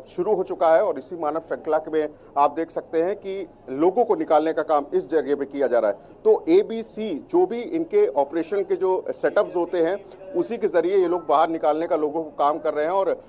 शुरू हो चुका है, और इसी मानव श्रृंखला में आप देख सकते हैं कि लोगों को निकालने का काम इस जगह पे किया जा रहा है। तो ABC जो भी इनके ऑपरेशन के जो सेटअप्स होते हैं उसी के ज़रिए ये लोग बाहर निकालने का लोगों को काम कर रहे हैं। और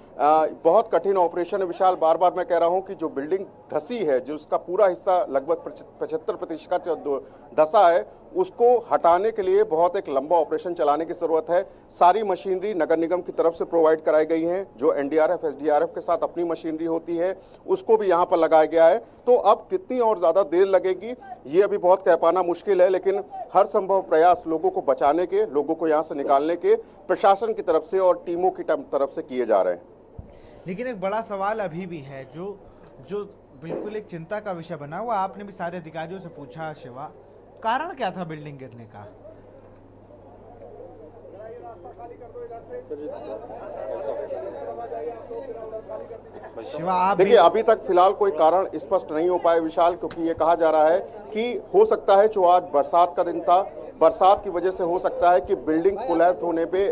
बहुत कठिन ऑपरेशन है विशाल। बार बार मैं कह रहा हूँ कि जो बिल्डिंग धसी है, जो उसका पूरा हिस्सा लगभग 75% का जो धसा है, उसको हटाने के लिए बहुत एक लंबा ऑपरेशन चलाने की ज़रूरत है। सारी मशीनरी नगर निगम की तरफ से प्रोवाइड कराई गई हैं। जो एनडीआरएफ एसडीआरएफ के साथ अपनी मशीनरी होती है उसको भी यहाँ पर लगाया गया है। तो अब कितनी और ज़्यादा देर लगेगी ये अभी बहुत कह पाना मुश्किल है, लेकिन हर संभव प्रयास लोगों को बचाने के, लोगों को यहाँ से निकालने के प्रशासन की तरफ से और टीमों की तरफ से किए जा रहे हैं। लेकिन एक बड़ा सवाल अभी भी है जो बिल्कुल एक चिंता का विषय बना हुआ। आपने भी सारे अधिकारियों से पूछा, शिवा, कारण क्या था बिल्डिंग गिरने का? शिवा, आप देखिए, अभी तक फिलहाल कोई कारण स्पष्ट नहीं हो पाया विशाल, क्योंकि ये कहा जा रहा है कि हो सकता है जो आज बरसात का दिन था, बरसात की वजह से हो सकता है कि बिल्डिंग कोलैप्स होने पे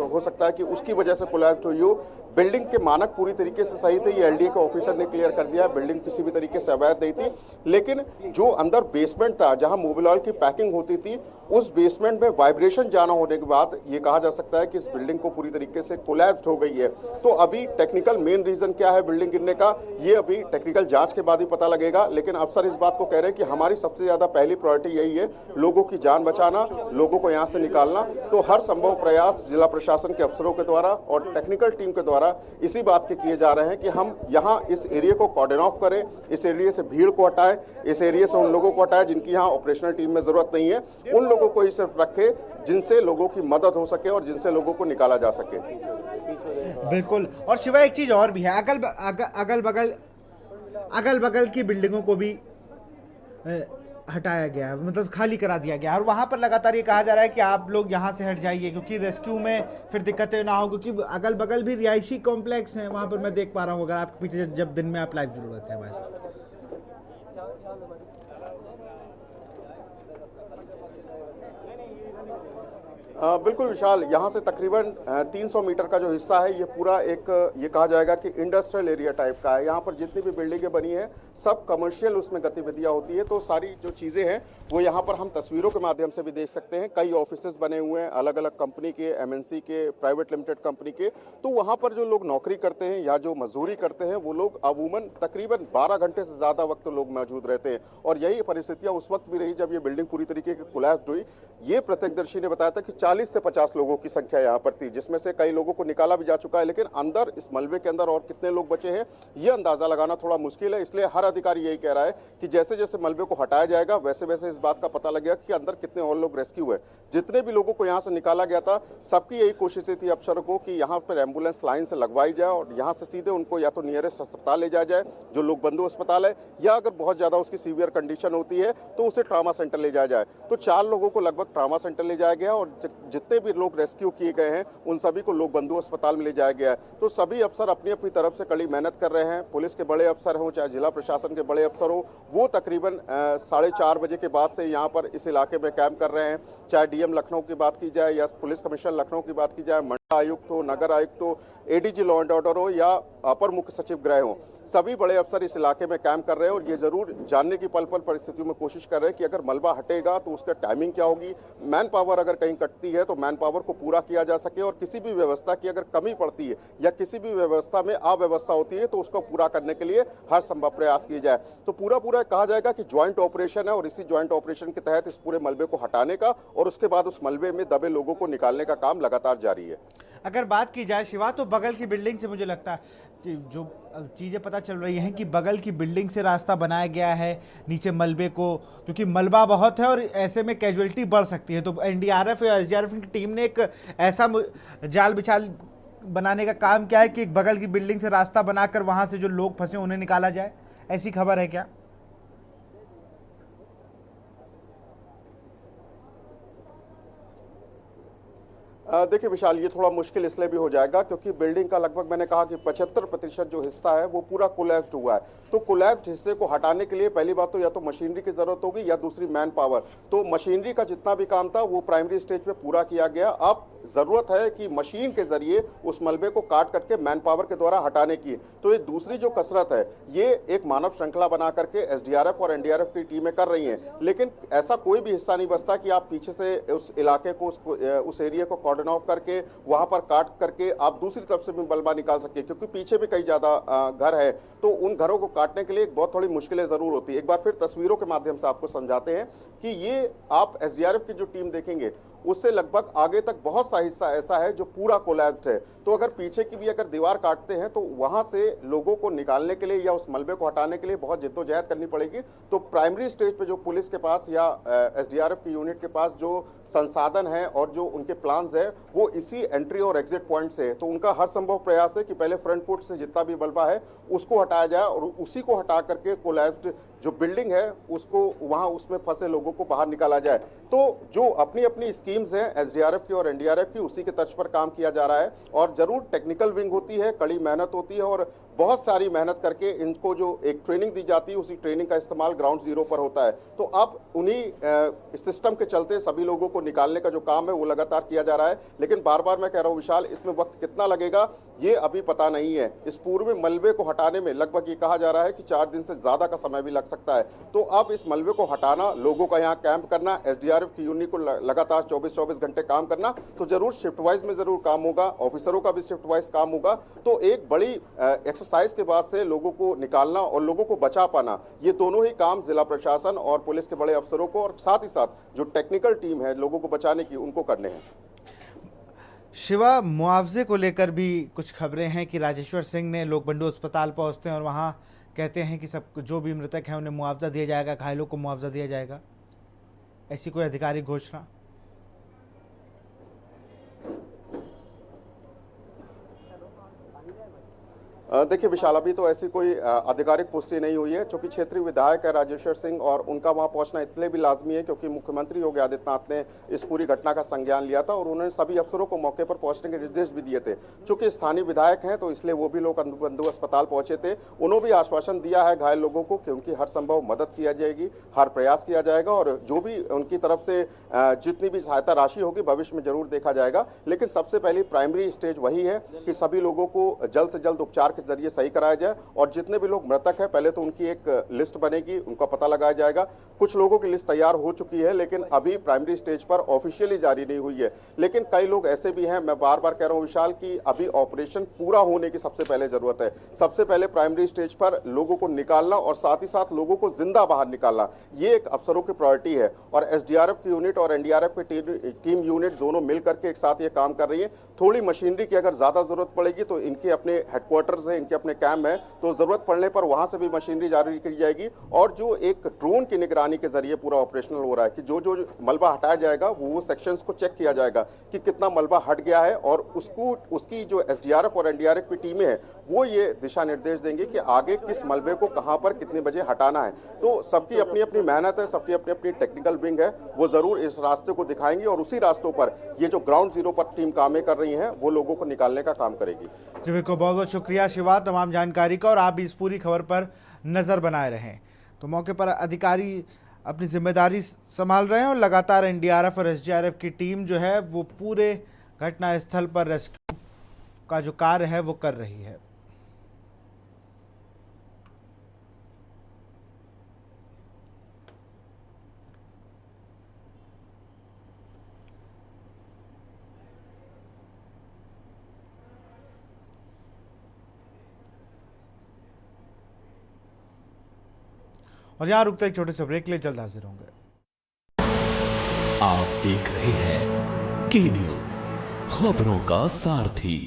हो सकता है कि उसकी वजह से कोलैप्स हुई हो। बिल्डिंग के मानक पूरी तरीके से सही थे, ये एलडीए के ऑफिसर ने क्लियर कर दिया। बिल्डिंग किसी भी तरीके से अवैध नहीं थी, लेकिन जो अंदर बेसमेंट था जहां मोबिल ऑयल की पैकिंग होती थी, उस बेसमेंट में वाइब्रेशन जाना होने के बाद ये कहा जा सकता है कि इस बिल्डिंग को पूरी तरीके से कोलैप्स हो गई है। तो अभी टेक्निकल मेन रीजन क्या है बिल्डिंग गिरने का, ये अभी टेक्निकल जांच के बाद ही पता लगेगा। लेकिन अफसर इस बात को कह रहे हैं कि हमारी सबसे ज्यादा पहली प्रायोरिटी यही है, लोगों की जान बचाना, लोगों को यहाँ से निकालना। तो हर संभव प्रयास जिला प्रशासन के अफसरों के द्वारा और टेक्निकल टीम के द्वारा इसी बात के किए जा रहे हैं कि हम यहाँ इस एरिया को कॉर्डन ऑफ करें, इस एरिया से भीड़ को हटाएं, इस एरिया से उन लोगों को हटाएं जिनकी यहाँ ऑपरेशनल टीम में जरूरत नहीं है, उन लोगों को ही सिर्फ रखे जिनसे लोगों की मदद हो सके और जिनसे लोगों को निकाला जा सके। बिल्कुल। और शिवा, एक चीज और भी है, अगल बगल की बिल्डिंगों को भी हटाया गया है, मतलब खाली करा दिया गया है, और वहां पर लगातार ये कहा जा रहा है कि आप लोग यहां से हट जाइए क्योंकि रेस्क्यू में फिर दिक्कतें ना हो, क्योंकि अगल बगल भी रिहायशी कॉम्प्लेक्स हैं। वहां पर मैं देख पा रहा हूँ, अगर आपके पीछे जब दिन में आप लाइव जुड़ रहते हैं वैसे। बिल्कुल विशाल, यहाँ से तकरीबन 300 मीटर का जो हिस्सा है ये पूरा एक ये कहा जाएगा कि इंडस्ट्रियल एरिया टाइप का है। यहाँ पर जितनी भी बिल्डिंगें बनी हैं सब कमर्शियल उसमें गतिविधियाँ होती है। तो सारी जो चीज़ें हैं वो यहाँ पर हम तस्वीरों के माध्यम से भी देख सकते हैं। कई ऑफिसेज बने हुए हैं अलग अलग कंपनी के, एमएनसी के, प्राइवेट लिमिटेड कंपनी के। तो वहाँ पर जो लोग नौकरी करते हैं या जो मजदूरी करते हैं वो लोग अमूमन तकरीबन 12 घंटे से ज़्यादा वक्त लोग मौजूद रहते हैं। और यही परिस्थितियाँ उस वक्त भी रही जब ये बिल्डिंग पूरी तरीके की कोलैप्स हुई। ये प्रत्यक्षदर्शी ने बताया था कि 40 से 50 लोगों की संख्या यहाँ पर थी, जिसमें से कई लोगों को निकाला भी जा चुका है। लेकिन अंदर इस मलबे के अंदर और कितने लोग बचे हैं ये अंदाजा लगाना थोड़ा मुश्किल है। इसलिए हर अधिकारी यही कह रहा है कि जैसे जैसे मलबे को हटाया जाएगा वैसे वैसे इस बात का पता लगेगा कि अंदर कितने और लोग रेस्क्यू हुए। जितने भी लोगों को यहाँ से निकाला गया था सबकी यही कोशिशें थी अफसरों को कि यहाँ पर एम्बुलेंस लाइन से लगवाई जाए और यहाँ से सीधे उनको या तो नियरेस्ट अस्पताल ले जाया जाए जो लोग बंधु अस्पताल है, या अगर बहुत ज़्यादा उसकी सीवियर कंडीशन होती है तो उसे ट्रामा सेंटर ले जाया जाए। तो 4 लोगों को लगभग ट्रामा सेंटर ले जाया गया और जितने भी लोग रेस्क्यू किए गए हैं उन सभी को लोग बंधु अस्पताल में ले जाया गया है। तो सभी अफसर अपनी अपनी तरफ से कड़ी मेहनत कर रहे हैं। पुलिस के बड़े अफसर हों चाहे जिला प्रशासन के बड़े अफसर हो, वो तकरीबन 4:30 बजे के बाद से यहाँ पर इस इलाके में कैंप कर रहे हैं। चाहे डीएम लखनऊ की बात की जाए या पुलिस कमिश्नर लखनऊ की बात की जाए, मंडल आयुक्त हो, नगर आयुक्त हो, एडीजी लॉ एंड ऑर्डर हो या अपर मुख्य सचिव गृह हो, सभी बड़े अफसर इस इलाके में कैंप कर रहे हैं और ये जरूर जानने की पल पल परिस्थितियों में कोशिश कर रहे हैं कि अगर मलबा हटेगा तो उसका टाइमिंग क्या होगी, मैन पावर अगर कहीं कटती है तो मैन पावर को पूरा किया जा सके, और किसी भी व्यवस्था की अगर कमी पड़ती है या किसी भी व्यवस्था में अव्यवस्था होती है तो उसको पूरा करने के लिए हर संभव प्रयास किए जाए। तो पूरा कहा जाएगा कि ज्वाइंट ऑपरेशन है और इसी ज्वाइंट ऑपरेशन के तहत इस पूरे मलबे को हटाने का और उसके बाद उस मलबे में दबे लोगों को निकालने का काम लगातार जारी है। अगर बात की जाए शिवा, तो बगल की बिल्डिंग से मुझे लगता है कि जो चीज़ें पता चल रही हैं कि बगल की बिल्डिंग से रास्ता बनाया गया है नीचे मलबे को, क्योंकि मलबा बहुत है और ऐसे में कैजुअलिटी बढ़ सकती है। तो एनडीआरएफ या एसडीआरएफ की टीम ने एक ऐसा जाल बिछाल बनाने का काम किया है कि एक बगल की बिल्डिंग से रास्ता बनाकर वहाँ से जो लोग फंसे उन्हें निकाला जाए, ऐसी खबर है क्या? देखिए विशाल, ये थोड़ा मुश्किल इसलिए भी हो जाएगा क्योंकि बिल्डिंग का लगभग मैंने कहा कि 75% जो हिस्सा है वो पूरा कोलैप्स्ड हुआ है। तो कोलैप्स्ड हिस्से को हटाने के लिए पहली बात तो या तो मशीनरी की जरूरत होगी या दूसरी मैन पावर। तो मशीनरी का जितना भी काम था वो प्राइमरी स्टेज पे पूरा किया गया। अब जरूरत है कि मशीन के जरिए उस मलबे को काट करके मैन पावर के द्वारा हटाने की। तो ये दूसरी जो कसरत है ये एक मानव श्रृंखला बना करके एसडीआरएफ और एनडीआरएफ की टीमें कर रही हैं, लेकिन ऐसा कोई भी हिस्सा नहीं बचता कि आप पीछे से उस इलाके को उस एरिया को कॉर्डन ऑफ करके वहां पर काट करके आप दूसरी तरफ से भी मलबा निकाल सके, क्योंकि पीछे भी कई ज्यादा घर है। तो उन घरों को काटने के लिए बहुत थोड़ी मुश्किलें जरूर होती है। एक बार फिर तस्वीरों के माध्यम से आपको समझाते हैं कि ये आप एसडीआरएफ की जो टीम देखेंगे उससे लगभग आगे तक बहुत सा हिस्सा ऐसा है जो पूरा कोलैप्स्ड है। तो अगर पीछे की भी अगर दीवार काटते हैं तो वहां से लोगों को निकालने के लिए या उस मलबे को हटाने के लिए बहुत जिद्दोजहद करनी पड़ेगी। तो प्राइमरी स्टेज पे जो पुलिस के पास या एसडीआरएफ की यूनिट के पास जो संसाधन है और जो उनके प्लान्स है वो इसी एंट्री और एग्जिट पॉइंट से है। तो उनका हर संभव प्रयास है कि पहले फ्रंट फुट से जितना भी मलबा है उसको हटाया जाए और उसी को हटा करके कोलैप्स्ड जो बिल्डिंग है उसको वहां उसमें फंसे लोगों को बाहर निकाला जाए। तो जो अपनी अपनी स्कीम्स हैं एसडीआरएफ की और एनडीआरएफ की, उसी के तर्ज पर काम किया जा रहा है। और जरूर टेक्निकल विंग होती है, कड़ी मेहनत होती है और बहुत सारी मेहनत करके इनको जो एक ट्रेनिंग दी जाती है उसी ट्रेनिंग का इस्तेमाल ग्राउंड जीरो पर होता है। तो अब उन्हीं सिस्टम के चलते सभी लोगों को निकालने का जो काम है वो लगातार किया जा रहा है। लेकिन बार बार मैं कह रहा हूँ विशाल, इसमें वक्त कितना लगेगा ये अभी पता नहीं है। इस पूरे मलबे को हटाने में लगभग ये कहा जा रहा है कि 4 दिन से ज्यादा का समय भी लग सकता है। तो अब इस मलबे को हटाना, लोगों का यहाँ कैंप करना, एसडीआरएफ की यूनिट को लगातार 24-24 घंटे काम करना, तो जरूर शिफ्ट वाइज में जरूर काम होगा, ऑफिसरों का भी शिफ्ट वाइज काम होगा। तो एक बड़ी एक्सरसाइज के बाद से लोगों को निकालना और लोगों को बचा पाना, ये दोनों ही काम जिला प्रशासन और पुलिस के बड़े अफसरों को और साथ ही साथ जो टेक्निकल टीम है लोगों को बचाने की उनको करने हैं। शिवा, मुआवजे को लेकर भी कुछ खबरें हैं कि राजेश्वर सिंह ने लोक बंधु अस्पताल पहुंचते हैं और वहां कहते हैं कि सब जो भी मृतक हैं उन्हें मुआवजा दिया जाएगा, घायलों को मुआवजा दिया जाएगा, ऐसी कोई आधिकारिक घोषणा? देखिए विशाल, अभी तो ऐसी कोई आधिकारिक पुष्टि नहीं हुई है। चूंकि क्षेत्रीय विधायक है राजेश्वर सिंह और उनका वहां पहुंचना इसलिए भी लाजमी है क्योंकि मुख्यमंत्री योगी आदित्यनाथ ने इस पूरी घटना का संज्ञान लिया था और उन्होंने सभी अफसरों को मौके पर पहुंचने के निर्देश भी दिए थे। चूंकि स्थानीय विधायक हैं तो इसलिए वो भी लोग बंधु अस्पताल पहुंचे थे। उन्होंने भी आश्वासन दिया है घायल लोगों को कि उनकी हर संभव मदद किया जाएगी, हर प्रयास किया जाएगा और जो भी उनकी तरफ से जितनी भी सहायता राशि होगी भविष्य में जरूर देखा जाएगा। लेकिन सबसे पहले प्राइमरी स्टेज वही है कि सभी लोगों को जल्द से जल्द उपचार के जरिए सही कराया जाए और जितने भी लोग मृतक हैं पहले तो उनकी एक लिस्ट बनेगी, उनका पता लगाया जाएगा। कुछ लोगों की लिस्ट तैयार हो चुकी है लेकिन अभी प्राइमरी स्टेज पर ऑफिशियली जारी नहीं हुई है। लेकिन कई लोग ऐसे भी हैं, मैं बार बार कह रहा हूं विशाल, कि अभी ऑपरेशन पूरा होने की सबसे पहले जरूरत है। सबसे पहले प्राइमरी स्टेज पर लोगों को निकालना और साथ ही साथ लोगों को जिंदा बाहर निकालना, ये एक अफसरों की प्रायोरिटी है। और एसडीआरएफ की यूनिट और एनडीआरएफ की टीम यूनिट दोनों मिलकर के एक साथ ये काम कर रही है। थोड़ी मशीनरी की अगर ज्यादा जरूरत पड़ेगी तो इनके अपने हेडक्वार्टर्स है, इनके अपने कैंप है, तो जरूरत पड़ने पर वहां से भी मशीनरी जारी की जाएगी। और जो एक ड्रोन की निगरानी के जरिए पूरा ऑपरेशनल हो रहा है कि जो जो मलबा हटाया जाएगा वो सेक्शंस को चेक किया जाएगा कि कितना मलबा हट गया है और उसकी जो एसडीआरएफ और एनडीआरएफ की टीमें हैं वो ये दिशा निर्देश देंगे कि आगे किस मलबे को कहां पर कितने बजे हटाना है। तो सबकी अपनी अपनी मेहनत है, सबकी अपनी अपनी टेक्निकल विंग है, वो जरूर इस रास्ते को दिखाएंगे और उसी रास्तों पर ये जो ग्राउंड जीरो पर टीम कामें कर रही है वो लोगों को निकालने का काम करेगी। जी बिल्कुल, बहुत बहुत शुक्रिया शिवा तमाम जानकारी का, और आप भी इस पूरी खबर पर नज़र बनाए रहें। तो मौके पर अधिकारी अपनी जिम्मेदारी संभाल रहे हैं और लगातार एनडीआरएफ और एसडीआरएफ की टीम जो है वो पूरे घटना स्थल पर रेस्क्यू का जो कार्य है वो कर रही है। और यहाँ रुकते एक छोटे से ब्रेक के लिए जल्द हाजिर होंगे। आप देख रहे हैं के न्यूज, खबरों का सारथी।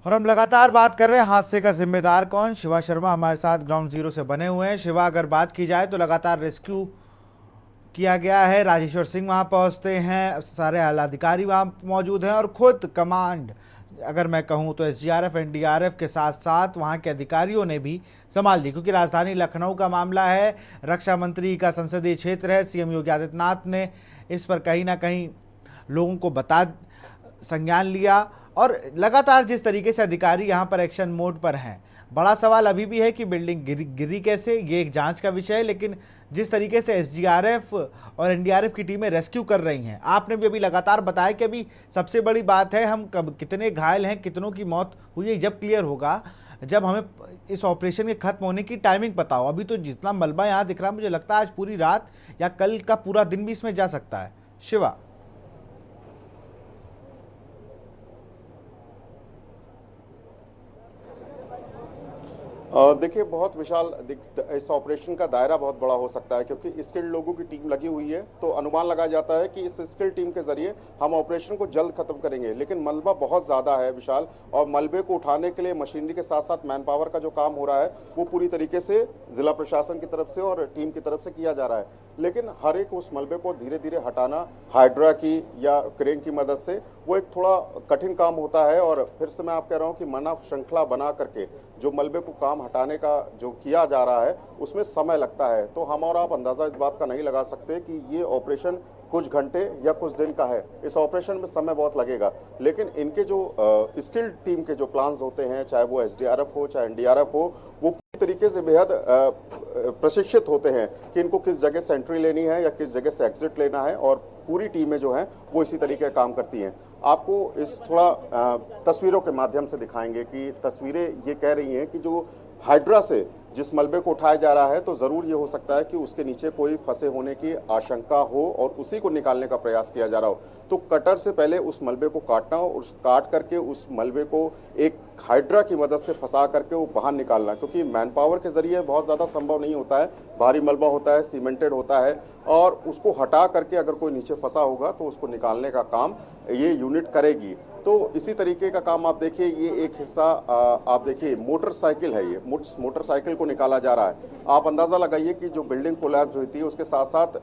और हम लगातार बात कर रहे हैं हादसे का जिम्मेदार कौन। शिवा शर्मा हमारे साथ ग्राउंड जीरो से बने हुए हैं। शिवा, अगर बात की जाए तो लगातार रेस्क्यू किया गया है, राजेश्वर सिंह वहां पहुंचते हैं, सारे आला अधिकारी वहां मौजूद हैं और खुद कमांड अगर मैं कहूं तो एसडीआरएफ एनडीआरएफ के साथ साथ वहां के अधिकारियों ने भी संभाल ली, क्योंकि राजधानी लखनऊ का मामला है, रक्षा मंत्री का संसदीय क्षेत्र है। सीएम योगी आदित्यनाथ ने इस पर कहीं ना कहीं लोगों को संज्ञान लिया और लगातार जिस तरीके से अधिकारी यहाँ पर एक्शन मोड पर हैं, बड़ा सवाल अभी भी है कि बिल्डिंग गिरी कैसे, ये एक जांच का विषय है। लेकिन जिस तरीके से एसडीआरएफ और एनडीआरएफ की टीमें रेस्क्यू कर रही हैं, आपने भी अभी लगातार बताया कि अभी सबसे बड़ी बात है हम कब कितने घायल हैं, कितनों की मौत हुई है, जब क्लियर होगा, जब हमें इस ऑपरेशन के खत्म होने की टाइमिंग पता हो। अभी तो जितना मलबा यहाँ दिख रहा है, मुझे लगता है आज पूरी रात या कल का पूरा दिन भी इसमें जा सकता है। शिवा, देखिए, बहुत विशाल इस ऑपरेशन का दायरा बहुत बड़ा हो सकता है, क्योंकि स्किल्ड लोगों की टीम लगी हुई है। तो अनुमान लगाया जाता है कि इस स्किल्ड टीम के जरिए हम ऑपरेशन को जल्द खत्म करेंगे। लेकिन मलबा बहुत ज़्यादा है विशाल, और मलबे को उठाने के लिए मशीनरी के साथ साथ मैन पावर का जो काम हो रहा है वो पूरी तरीके से जिला प्रशासन की तरफ से और टीम की तरफ से किया जा रहा है। लेकिन हर एक उस मलबे को धीरे धीरे हटाना हाइड्रा की या क्रेन की मदद से वो एक थोड़ा कठिन काम होता है। और फिर से मैं आप कह रहा हूँ कि मानव श्रृंखला बना करके जो मलबे को काम हटाने का जो किया जा रहा है उसमें समय लगता है। तो हम और आप अंदाजा इस बात का नहीं लगा सकते कि ये ऑपरेशन कुछ घंटे या कुछ दिन का है। इस ऑपरेशन में समय बहुत लगेगा, लेकिन इनके जो स्किल्ड टीम के जो प्लान्स होते हैं, चाहे वो एसडीआरएफ हो चाहे एनडीआरएफ हो, वो पूरी तरीके से बेहद प्रशिक्षित होते हैं कि इनको किस जगह से एंट्री लेनी है या किस जगह से एग्जिट लेना है। और पूरी टीमें जो हैं वो इसी तरीके का काम करती हैं। आपको इस थोड़ा तस्वीरों के माध्यम से दिखाएंगे कि तस्वीरें ये कह रही हैं कि जो हाइड्रा से जिस मलबे को उठाया जा रहा है, तो ज़रूर ये हो सकता है कि उसके नीचे कोई फंसे होने की आशंका हो और उसी को निकालने का प्रयास किया जा रहा हो। तो कटर से पहले उस मलबे को काटना और काट करके उस मलबे को एक हाइड्रा की मदद से फंसा करके वो बाहर निकालना, क्योंकि मैन पावर के जरिए बहुत ज़्यादा संभव नहीं होता है। भारी मलबा होता है, सीमेंटेड होता है, और उसको हटा करके अगर कोई नीचे फंसा होगा तो उसको निकालने का काम ये यूनिट करेगी। तो इसी तरीके का काम आप देखिए, ये एक हिस्सा आप देखिए मोटरसाइकिल है, ये मोटरसाइकिल को निकाला जा रहा है। आप अंदाज़ा लगाइए कि जो बिल्डिंग कोलैप्स हुई थी उसके साथ साथ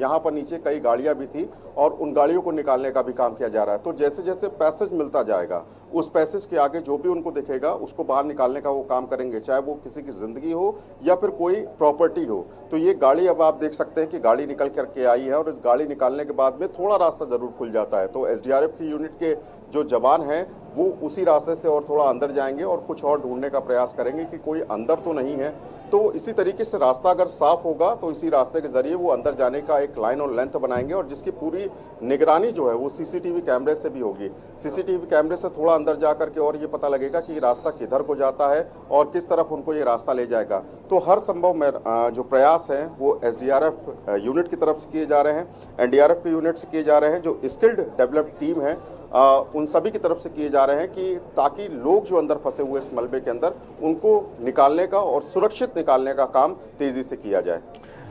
यहाँ पर नीचे कई गाड़ियाँ भी थी और उन गाड़ियों को निकालने का भी काम किया जा रहा है। तो जैसे जैसे पैसेज मिलता जाएगा, उस पैसेज के आगे जो भी उनको दिखेगा उसको बाहर निकालने का वो काम करेंगे, चाहे वो किसी की ज़िंदगी हो या फिर कोई प्रॉपर्टी हो। तो ये गाड़ी अब आप देख सकते हैं कि गाड़ी निकल करके आई है, और इस गाड़ी निकालने के बाद में थोड़ा रास्ता ज़रूर खुल जाता है। तो एसडीआरएफ की यूनिट के जो जवान हैं वो उसी रास्ते से और थोड़ा अंदर जाएंगे और कुछ और ढूंढने का प्रयास करेंगे कि कोई अंदर तो नहीं है। तो इसी तरीके से रास्ता अगर साफ होगा तो इसी रास्ते के जरिए वो अंदर जाने का एक लाइन और लेंथ बनाएंगे, और जिसकी पूरी निगरानी जो है वो सीसीटीवी कैमरे से भी होगी। सीसीटीवी कैमरे से थोड़ा अंदर जा करके और ये पता लगेगा कि रास्ता किधर को जाता है और किस तरफ उनको ये रास्ता ले जाएगा। तो हर संभव में जो प्रयास हैं वो एसडीआरएफ यूनिट की तरफ से किए जा रहे हैं, एनडीआरएफ के यूनिट से किए जा रहे हैं, जो स्किल्ड डेवलप्ड टीम है उन सभी की तरफ से किए जा रहे हैं, कि ताकि लोग जो अंदर फंसे हुए इस मलबे के अंदर उनको निकालने का और सुरक्षित निकालने का काम तेजी से किया जाए।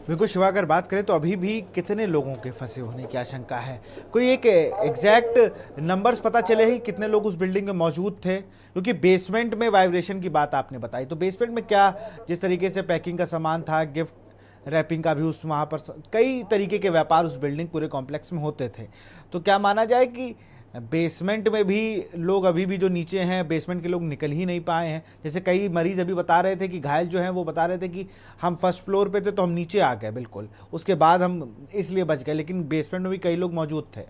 बिल्कुल शिवा, अगर बात करें तो अभी भी कितने लोगों के फंसे होने की आशंका है? कोई एक एग्जैक्ट नंबर्स पता चले हैं कितने लोग उस बिल्डिंग में मौजूद थे? क्योंकि बेसमेंट में वाइब्रेशन की बात आपने बताई, तो बेसमेंट में क्या जिस तरीके से पैकिंग का सामान था, गिफ्ट रैपिंग का भी उस वहाँ पर कई तरीके के व्यापार उस बिल्डिंग पूरे कॉम्प्लेक्स में होते थे, तो क्या माना जाए कि बेसमेंट में भी लोग अभी भी जो नीचे हैं बेसमेंट के लोग निकल ही नहीं पाए हैं? जैसे कई मरीज अभी बता रहे थे कि घायल जो हैं वो बता रहे थे कि हम फर्स्ट फ्लोर पे थे तो हम नीचे आ गए, बिल्कुल उसके बाद हम इसलिए बच गए, लेकिन बेसमेंट में भी कई लोग मौजूद थे।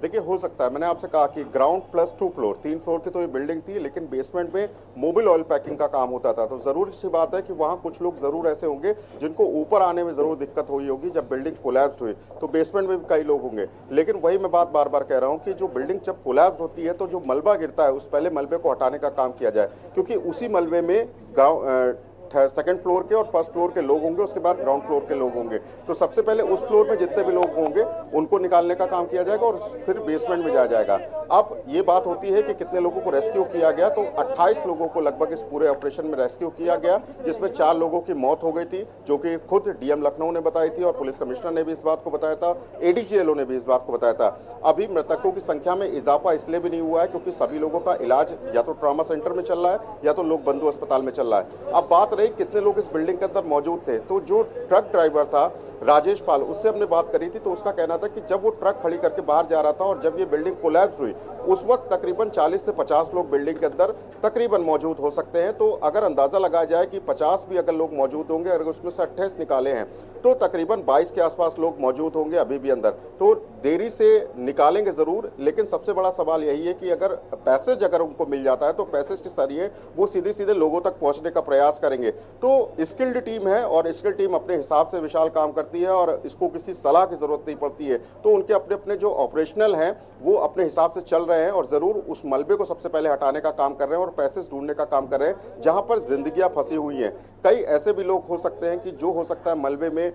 देखिए हो सकता है, मैंने आपसे कहा कि ग्राउंड प्लस 2 फ्लोर, 3 फ्लोर की तो ये बिल्डिंग थी, लेकिन बेसमेंट में मोबिल ऑयल पैकिंग का काम होता था। तो जरूर सी बात है कि वहाँ कुछ लोग जरूर ऐसे होंगे जिनको ऊपर आने में जरूर दिक्कत हुई होगी। जब बिल्डिंग कोलैप्स हुई तो बेसमेंट में भी कई लोग होंगे, लेकिन वही मैं बात बार बार कह रहा हूँ कि जो बिल्डिंग जब कोलैप्स होती है तो जो मलबा गिरता है उस पहले मलबे को हटाने का काम किया जाए, क्योंकि उसी मलबे में सेकंड फ्लोर के और फर्स्ट फ्लोर के लोग होंगे, उसके बाद ग्राउंड फ्लोर के लोग होंगे। तो सबसे पहले उस फ्लोर में जितने भी लोग होंगे उनको निकालने का काम किया जाएगा और फिर बेसमेंट में जाया जाएगा। अब ये बात होती है कि कितने लोगों को रेस्क्यू किया गया, तो 28 लोगों को लगभग इस पूरे ऑपरेशन में रेस्क्यू किया गया, जिसमें 4 लोगों की मौत हो गई थी, जो कि खुद डीएम लखनऊ ने बताई थी और पुलिस कमिश्नर ने भी इस बात को बताया था, एडीजीएलओ ने भी इस बात को बताया था। अभी मृतकों की संख्या में इजाफा इसलिए भी नहीं हुआ है क्योंकि सभी लोगों का इलाज या तो ट्रॉमा सेंटर में चल रहा है या तो लोक बंधु अस्पताल में चल रहा है। अब बात रही कितने लोग इस बिल्डिंग के अंदर मौजूद थे, तो जो ट्रक ड्राइवर था राजेश पाल, उससे हमने बात करी थी, तो उसका कहना था कि जब वो ट्रक खड़ी करके बाहर जा रहा था और जब ये बिल्डिंग कोलैप्स हुई उस वक्त तकरीबन 40 से 50 लोग बिल्डिंग के अंदर तकरीबन मौजूद हो सकते हैं। तो अगर अंदाजा लगाया जाए कि 50 भी अगर लोग मौजूद होंगे, अगर उसमें से 28 निकाले हैं तो तकरीबन 22 के आसपास लोग मौजूद होंगे अभी भी अंदर। तो देरी से निकालेंगे जरूर, लेकिन सबसे बड़ा सवाल यही है कि अगर पैसेज अगर उनको मिल जाता है तो पैसेज के जरिए वो सीधे सीधे लोगों तक पहुंचने का प्रयास करेंगे। तो स्किल्ड टीम है और स्किल्ड टीम अपने हिसाब से विशाल काम करती है और इसको किसी सलाह की जरूरत नहीं पड़ती है। तो उनके अपने अपने जो ऑपरेशनल हैं वो अपने हिसाब से चल रहे हैं और जरूर उस मलबे को सबसे पहले हटाने का काम कर रहे हैं और पैसेज ढूंढने का काम कर रहे हैं जहां पर जिंदगियां फंसी हुई हैं। कई ऐसे भी लोग हो सकते हैं कि जो हो सकता है मलबे में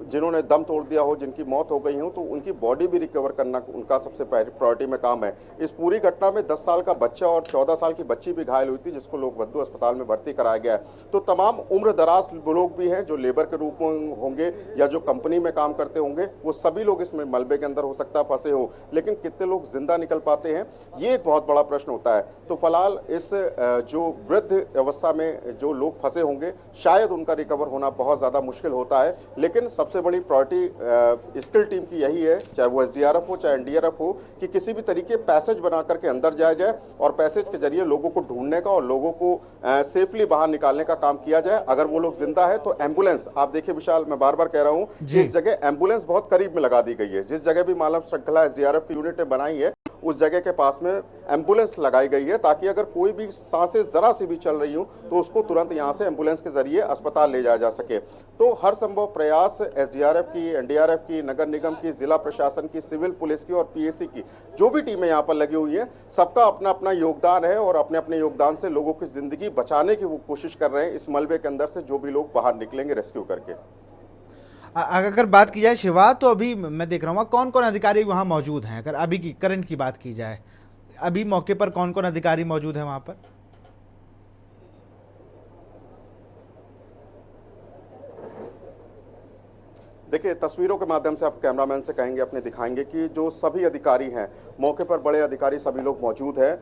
जिन्होंने दम तोड़ दिया हो, जिनकी मौत हो गई हो, तो उनकी बॉडी भी रिकवर करना उनका सबसे प्रायोरिटी में काम है। इस पूरी घटना में 10 साल का बच्चा और 14 साल की बच्ची भी घायल हुई थी, जिसको लोक बंधु अस्पताल में भर्ती कराया गया है। तो तमाम उम्र दराज लोग भी हैं जो लेबर के रूप में होंगे या जो कंपनी में काम करते होंगे, वो सभी लोग इसमें मलबे के अंदर हो सकता है फंसे हो, लेकिन कितने लोग जिंदा निकल पाते हैं ये एक बहुत बड़ा प्रश्न होता है। तो फिलहाल इस जो वृद्ध अवस्था में जो लोग फंसे होंगे शायद उनका रिकवर होना बहुत ज्यादा मुश्किल होता है, लेकिन सबसे बड़ी प्रायोरिटी स्किल टीम की यही है, चाहे वो एसडीआरएफ हो चाहे एनडीआरएफ हो, कि किसी भी तरीके पैसेज बना करके अंदर जाया जाए और पैसेज के जरिए लोगों को ढूंढने का और लोगों को सेफली बाहर निकालने का काम किया जाए। अगर वो लोग जिंदा है तो एम्बुलेंस, आप देखिए विशाल, मैं बार बार कह रहा हूं, जिस जगह एम्बुलेंस बहुत करीब में लगा दी गई है, जिस जगह भी मानव श्रृंखला एसडीआरएफ की यूनिट ने बनाई है उस जगह के पास में एम्बुलेंस लगाई गई है, ताकि अगर कोई भी सांसें जरा सी भी चल रही हो तो उसको तुरंत यहां से एम्बुलेंस के जरिए अस्पताल ले जाया जा सके। तो हर संभव प्रयास एसडीआरएफ की, एनडीआरएफ की, नगर निगम की, जिला प्रशासन की, सिविल पुलिस की और पीएसी की जो भी टीमें यहाँ पर लगी हुई हैं, सबका अपना अपना योगदान है और अपने अपने योगदान से लोगों की जिंदगी बचाने की वो कोशिश कर रहे हैं इस मलबे के अंदर से, जो भी लोग बाहर निकलेंगे रेस्क्यू करके। अगर बात की जाए शिवा, तो अभी मैं देख रहा हूँ कौन कौन अधिकारी वहाँ मौजूद हैं। अगर अभी की करंट की बात की जाए, अभी मौके पर कौन कौन अधिकारी मौजूद हैं वहाँ पर? देखिए तस्वीरों के माध्यम से आप कैमरामैन से कहेंगे, अपने दिखाएंगे कि जो सभी अधिकारी हैं मौके पर, बड़े अधिकारी सभी लोग मौजूद हैं।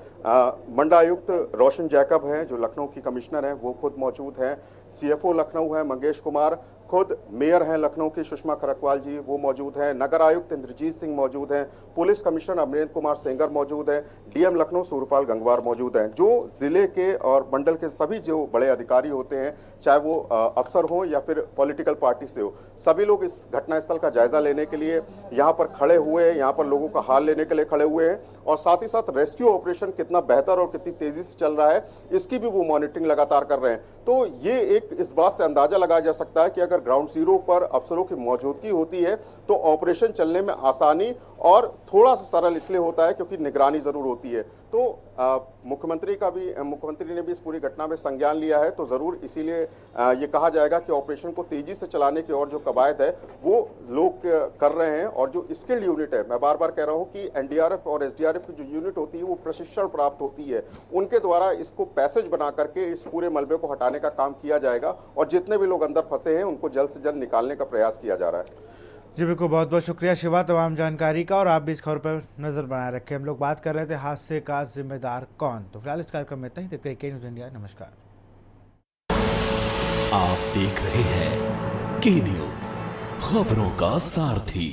मंडलायुक्त रोशन जैकब हैं जो लखनऊ की कमिश्नर हैं, वो खुद मौजूद हैं। सीएफओ लखनऊ है मंगेश कुमार, खुद मेयर हैं लखनऊ की सुषमा खरकवाल जी, वो मौजूद हैं। नगर आयुक्त इंद्रजीत सिंह मौजूद हैं। पुलिस कमिश्नर अमरेंद्र कुमार सेंगर मौजूद हैं। डीएम लखनऊ सूर्यपाल गंगवार मौजूद हैं। जो जिले के और मंडल के सभी जो बड़े अधिकारी होते हैं, चाहे वो अफसर हो या फिर पॉलिटिकल पार्टी से हो, सभी लोग इस घटनास्थल का जायजा लेने के लिए यहाँ पर खड़े हुए हैं, यहाँ पर लोगों का हाल लेने के लिए खड़े हुए हैं और साथ ही साथ रेस्क्यू ऑपरेशन कितना बेहतर और कितनी तेजी से चल रहा है इसकी भी वो मॉनिटरिंग लगातार कर रहे हैं। तो ये एक इस बात से अंदाजा लगाया जा सकता है कि अगर ग्राउंड जीरो पर अफसरों की मौजूदगी होती है तो ऑपरेशन चलने में आसानी और थोड़ा सा सरल इसलिए होता है क्योंकि निगरानी जरूर होती है। तो मुख्यमंत्री ने भी इस पूरी घटना में संज्ञान लिया है, तो जरूर इसीलिए ये कहा जाएगा कि ऑपरेशन को तेजी से चलाने की और जो कवायद है वो लोग कर रहे हैं। और जो स्किल्ड यूनिट है, मैं बार बार कह रहा हूं कि एनडीआरएफ और एसडीआरएफ की जो यूनिट होती है वो प्रशिक्षण प्राप्त होती है, उनके द्वारा इसको पैसेज बना करके इस पूरे मलबे को हटाने का काम किया जाएगा और जितने भी लोग अंदर फंसे हैं उनको जल्द से जल्द निकालने का प्रयास किया जा रहा है। जी बिल्कुल, बहुत बहुत शुक्रिया शिवा तमाम जानकारी का, और आप भी इस खबर पर नजर बनाए रखें। हम लोग बात कर रहे थे हादसे का जिम्मेदार कौन। तो फिलहाल इस कार्यक्रम में इतना ही, देखते हैं के न्यूज़ इंडिया। नमस्कार। आप देख रहे हैं के न्यूज़, खबरों का सारथी।